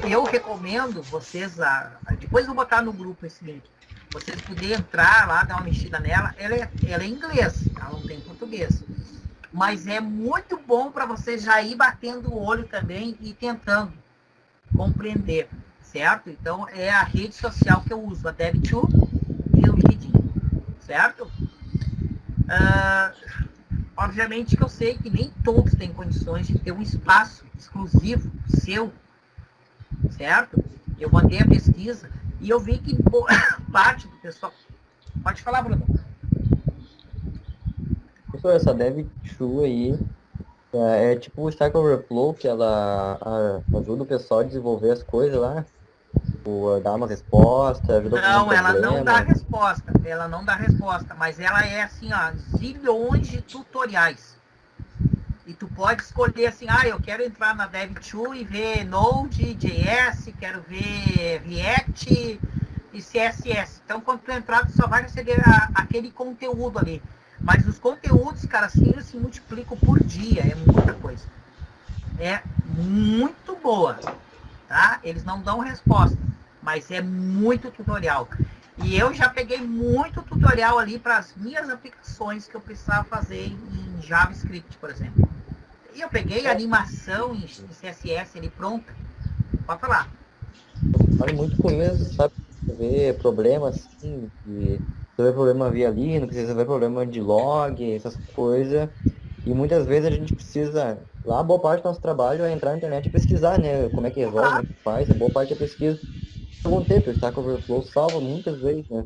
Speaker 1: Eu recomendo vocês, depois eu vou botar no grupo esse link, vocês poderem entrar lá, dar uma mexida nela. Ela é em inglês, ela não tem português. Mas é muito bom para vocês já ir batendo o olho também e tentando compreender, certo? Então, é a rede social que eu uso, a DevTool e o LinkedIn, certo? Obviamente que eu sei que nem todos têm condições de ter um espaço exclusivo seu, certo? Eu mandei a pesquisa e eu vi que parte do pessoal... Pode falar, Bruno.
Speaker 6: Professor, essa DevTool aí é tipo o Stack Overflow, que ela ajuda o pessoal a desenvolver as coisas lá, tipo, dar uma resposta, ajuda com
Speaker 1: Não,
Speaker 6: um
Speaker 1: ela não dá
Speaker 6: problema.
Speaker 1: resposta. Ela não dá resposta, mas ela é assim, ó, zilhões de tutoriais. E tu pode escolher assim, eu quero entrar na DevTool e ver Node.js, quero ver React e CSS. Então, quando tu entrar, tu só vai receber aquele conteúdo ali. Mas os conteúdos, cara, assim, eles se multiplicam por dia. É muita coisa. É muito boa, tá? Eles não dão resposta, mas é muito tutorial. E eu já peguei muito tutorial ali para as minhas aplicações que eu precisava fazer em JavaScript, por exemplo. E eu peguei animação em CSS ali pronta. Pode falar.
Speaker 6: Vale muito com isso, sabe? Ver problemas assim, de resolver problema via Linux, resolver problema de log, essas coisas. E muitas vezes a gente precisa, lá boa parte do nosso trabalho é entrar na internet e pesquisar, né? Como é que resolve, como é que faz, a boa parte é pesquisa. Perguntei, porque o Stack Overflow salva muitas vezes, né?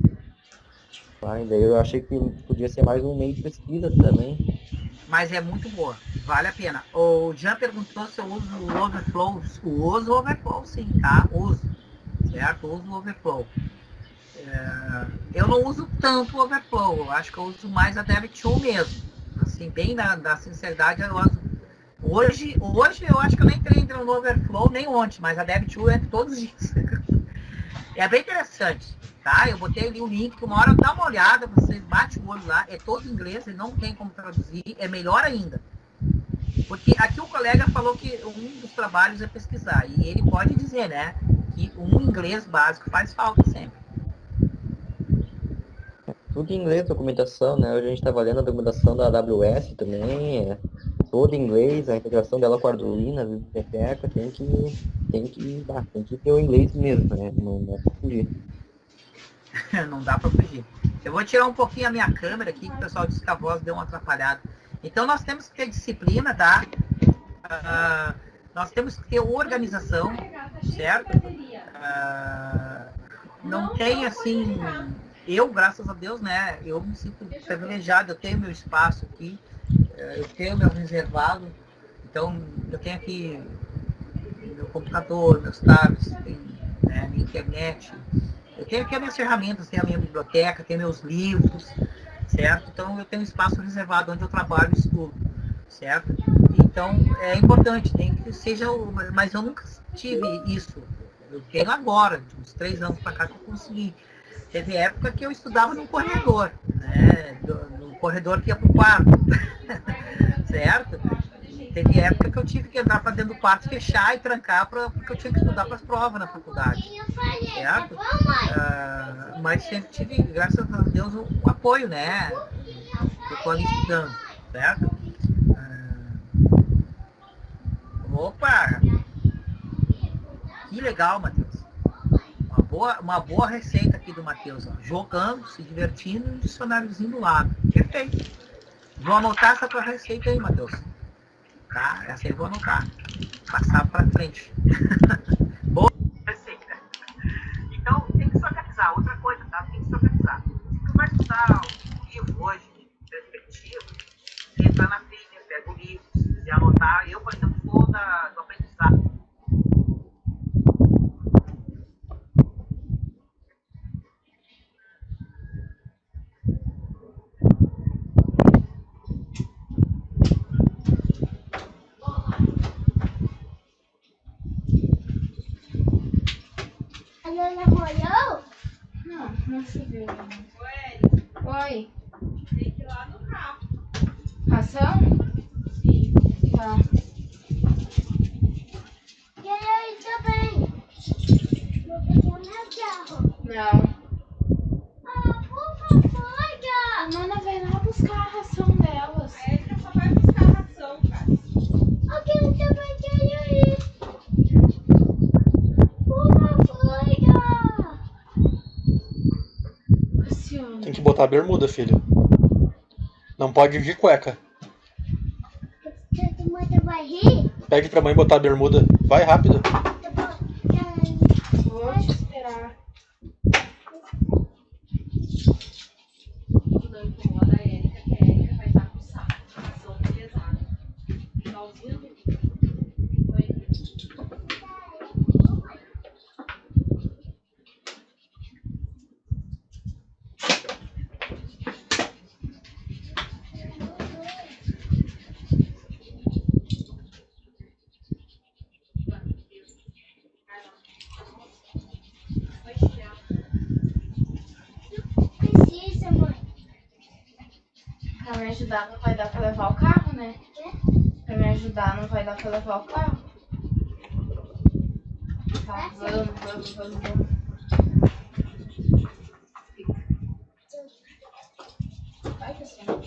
Speaker 6: E daí eu achei que podia ser mais um meio de pesquisa também.
Speaker 1: Mas é muito boa, vale a pena. O Jean perguntou se eu uso o Overflow. Uso o Overflow, sim, tá? Uso, certo? Uso o Overflow. Eu não uso tanto o Overflow, eu acho que eu uso mais a DevTool mesmo. Assim, bem na sinceridade, eu uso. Hoje eu acho que eu nem entrei no Overflow nem ontem, mas a DevTool entra todos os dias. É bem interessante, tá? Eu botei ali o link, uma hora dá uma olhada, você bate o olho lá, é todo em inglês, ele não tem como traduzir, é melhor ainda. Porque aqui o colega falou que um dos trabalhos é pesquisar, e ele pode dizer, né, que um inglês básico faz falta sempre.
Speaker 6: Tudo em inglês, documentação, né? Hoje a gente está lendo a documentação da AWS também, toda em inglês, a integração dela com a Arduino, a biblioteca, tem que ter o inglês mesmo, né? Não dá pra fugir.
Speaker 1: Não dá para fugir. Eu vou tirar um pouquinho a minha câmera aqui, que o pessoal disse que a voz deu uma atrapalhada. Então nós temos que ter disciplina, tá? Nós temos que ter organização, certo? Não tem assim... Eu, graças a Deus, né? Eu me sinto privilegiado, eu tenho meu espaço aqui, eu tenho meu reservado. Então, eu tenho aqui meu computador, meus tablets, tem, né, minha internet. Eu tenho aqui as minhas ferramentas, tenho a minha biblioteca, tenho meus livros, certo? Então, eu tenho um espaço reservado onde eu trabalho e estudo, certo? Então, é importante, tem que seja... Mas eu nunca tive isso. Eu tenho agora, de uns 3 anos para cá que eu consegui. Teve época que eu estudava no corredor, né? No corredor que ia pro quarto, certo? E teve época que eu tive que entrar para dentro do quarto, fechar e trancar, porque eu tinha que estudar para as provas na faculdade, certo? Mas sempre tive, graças a Deus, o apoio, né? Eu estou ali estudando, certo? Opa! Que legal, Matheus. Uma boa receita aqui do Matheus, ó. Jogando, se divertindo e um dicionáriozinho do lado. Perfeito. Vou anotar essa tua receita aí, Matheus. Tá? Essa aí eu vou anotar. Passar para frente. Boa receita. Então, tem que se organizar. Outra coisa, tá? Tem que se organizar. Se tu vai estudar um livro hoje, de perspectiva, entra na trilha, pega o livro, se quiser anotar. Eu, por exemplo, sou do aprendizado.
Speaker 7: banana molhou?
Speaker 8: Não, não choveu. Oi.
Speaker 1: Tem que ir lá no carro.
Speaker 8: Ração?
Speaker 1: Sim.
Speaker 8: Tá.
Speaker 7: Quero ir também. Vou pegar meu carro.
Speaker 8: Não.
Speaker 7: Ah, por favor,
Speaker 8: A Nana vai lá buscar a ração delas.
Speaker 1: A Erika só vai buscar a ração, cara.
Speaker 7: eu também quero ir. Por favor,
Speaker 8: Cassiano.
Speaker 3: Tem que botar a bermuda, filho. Não pode ir de cueca.
Speaker 7: Todo mundo vai rir?
Speaker 3: Pede pra mãe botar a bermuda. Vai rápido.
Speaker 7: Tá bom.
Speaker 8: Vou te esperar.
Speaker 1: Não incomoda a Erika, que a Erika vai estar com saco. Ração pesada. Tá ouvindo? Oi.
Speaker 7: Precisa, mãe.
Speaker 8: Pra me ajudar não vai dar pra levar o carro, né? Pra me ajudar não vai dar pra levar o carro. Tá, vamos. Vai, Cassiano.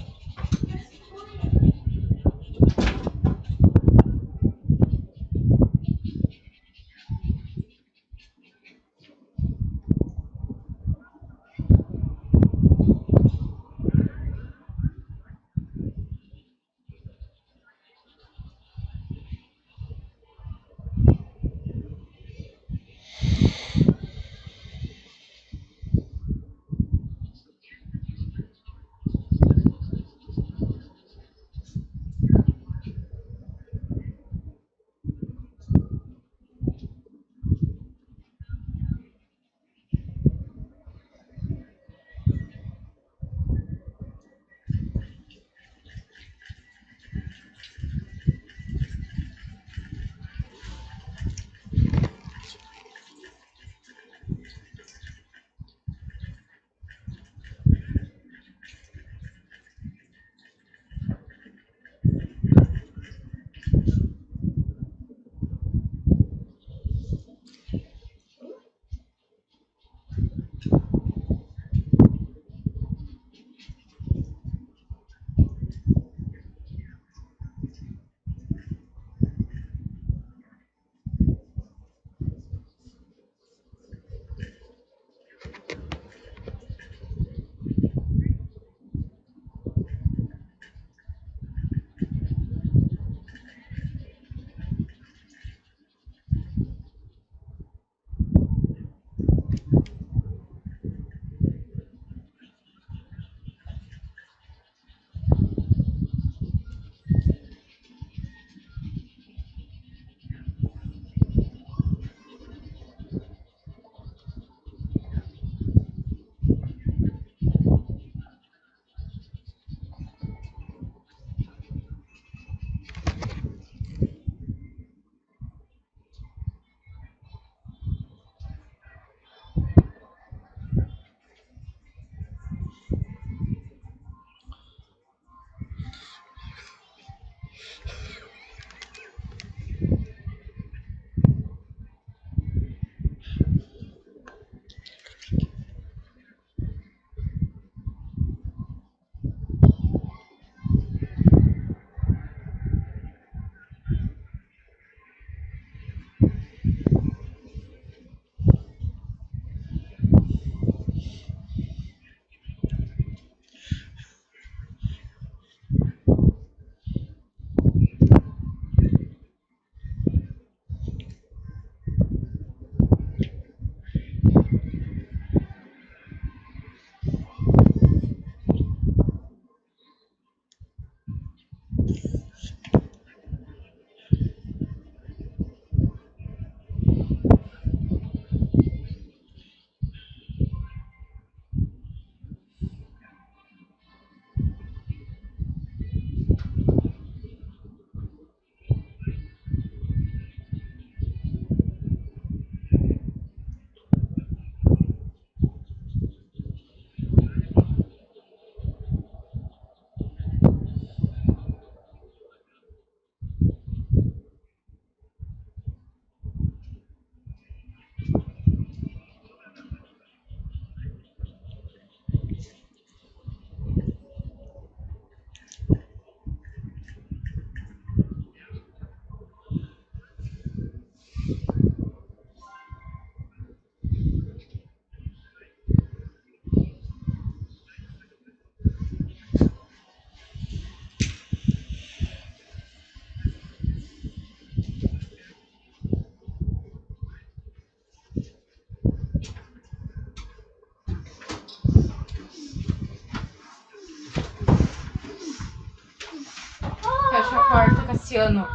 Speaker 8: Cassiano.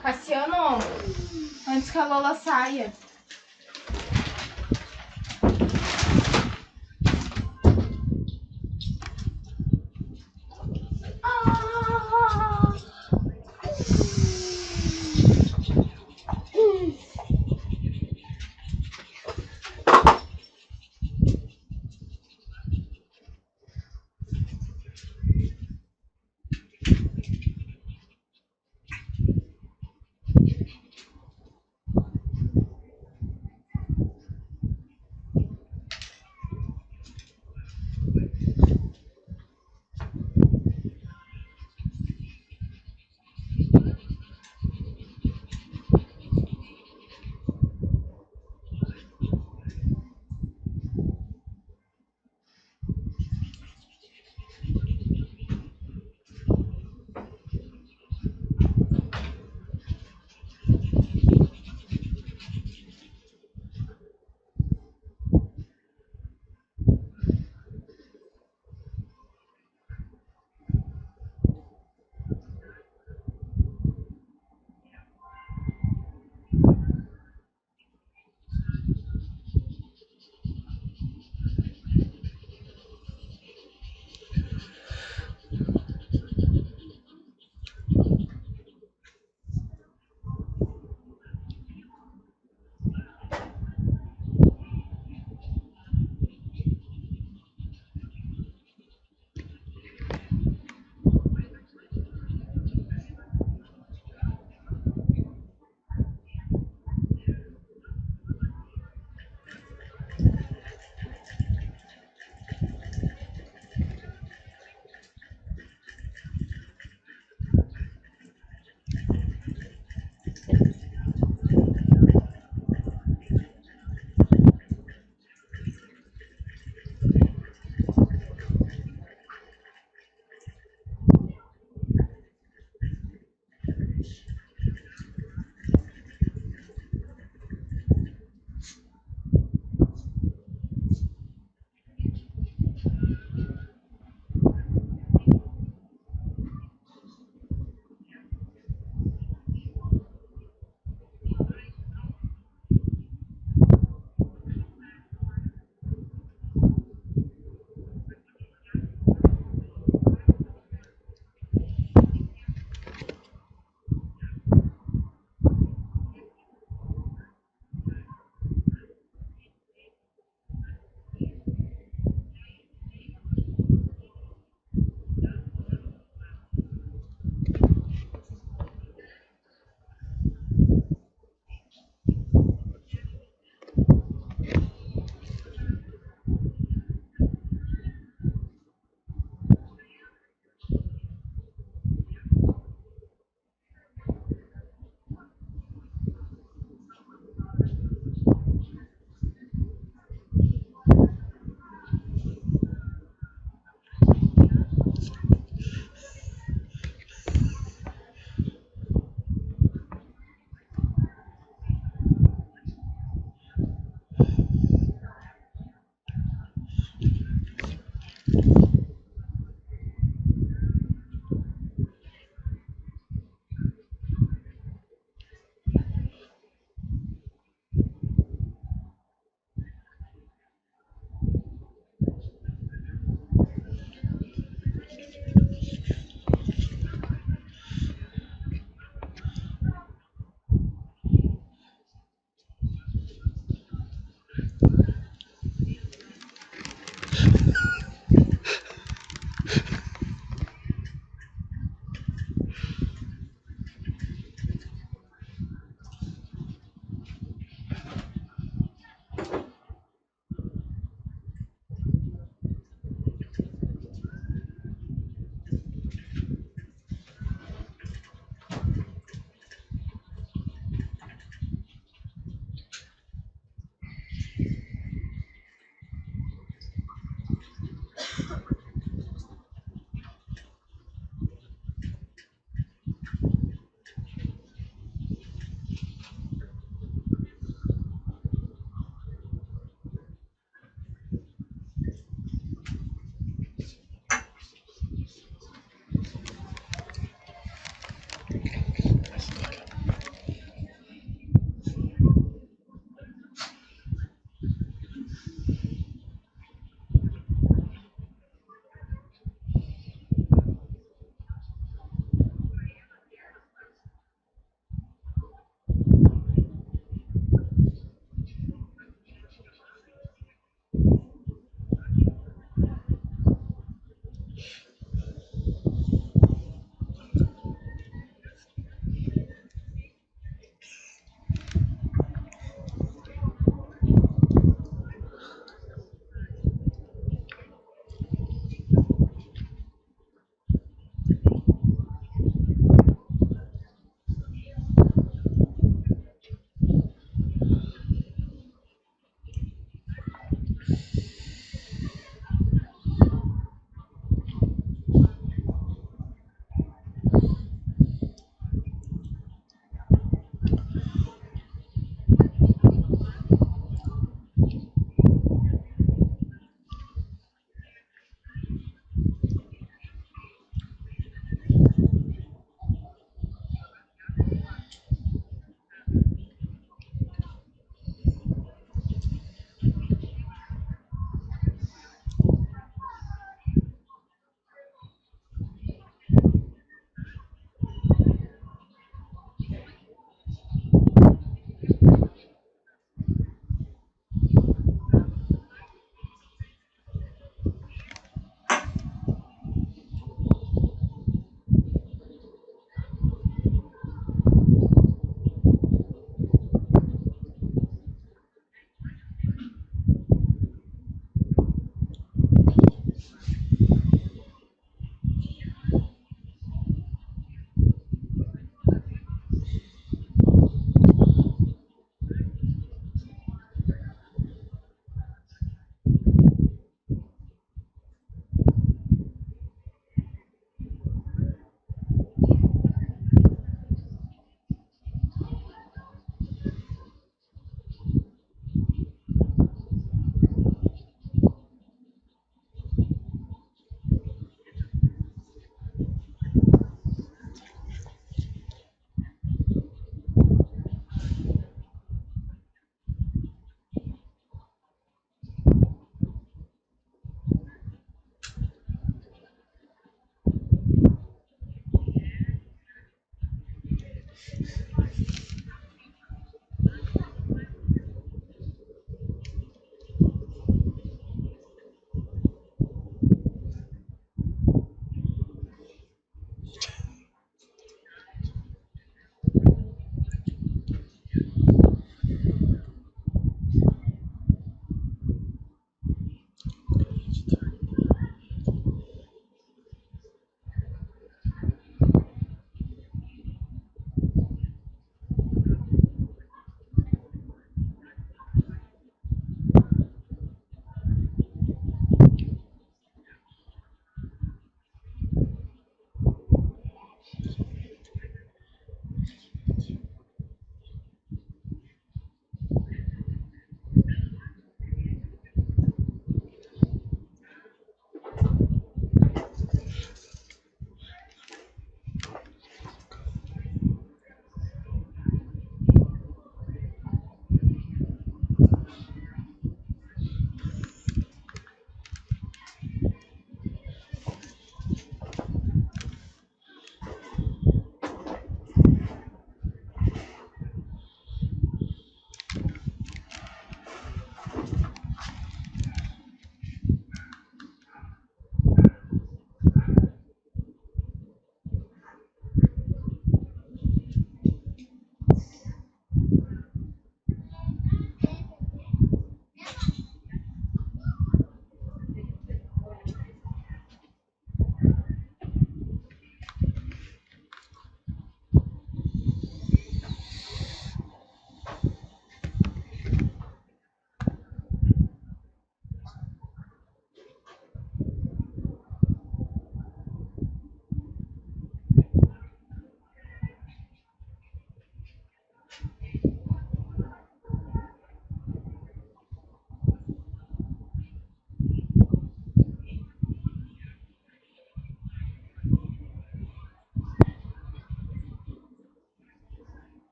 Speaker 8: Cassiano, antes que a Lola saia.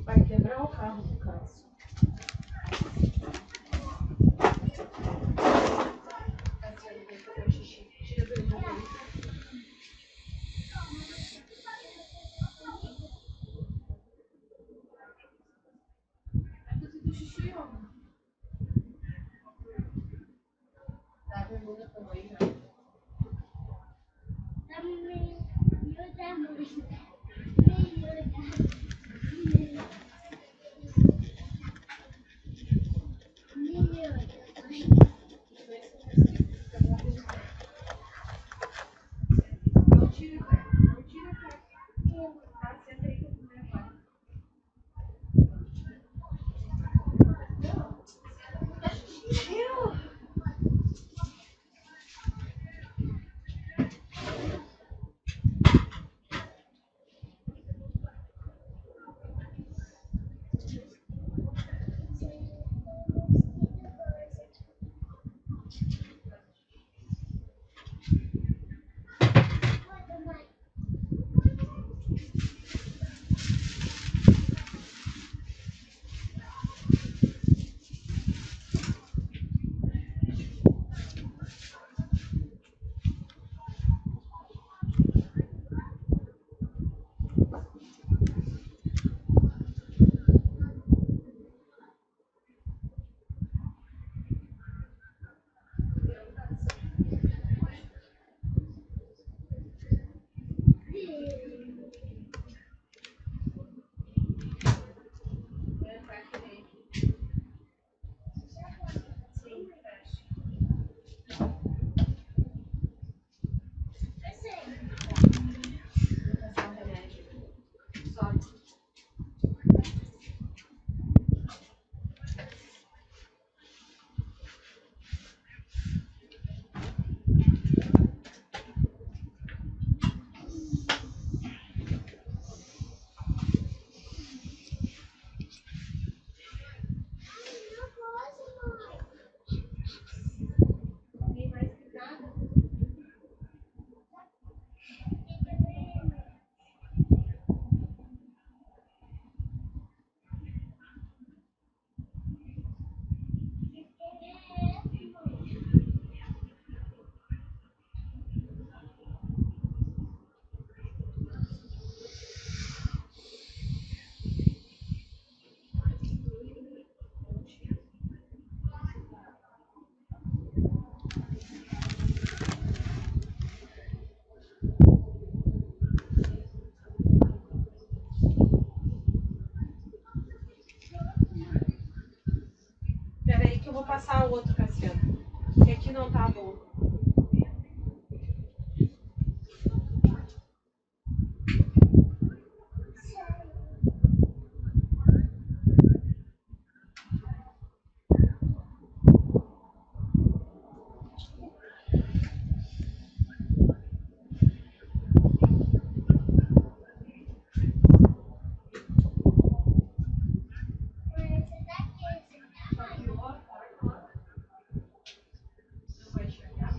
Speaker 8: Vai quebrar o carro do Cássio. Cassiano vai fazer o xixi. Tira do irmão. Vai fazer o xixi, ó. Dá a bermuda pra mãe, já. Não tira, cara. Não tira, cara. Ah, senta aí que eu vou levar. Tá xixi. Peraí que eu vou passar o outro, Cassiano. Que aqui não tá bom. Não vai enxergar?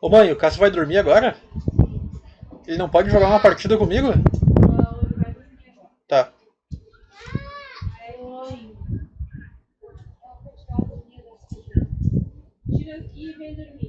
Speaker 3: Ô mãe, o Cássio vai dormir agora? Ele não pode jogar uma partida comigo? Tá.
Speaker 8: Tira aqui e vem dormir.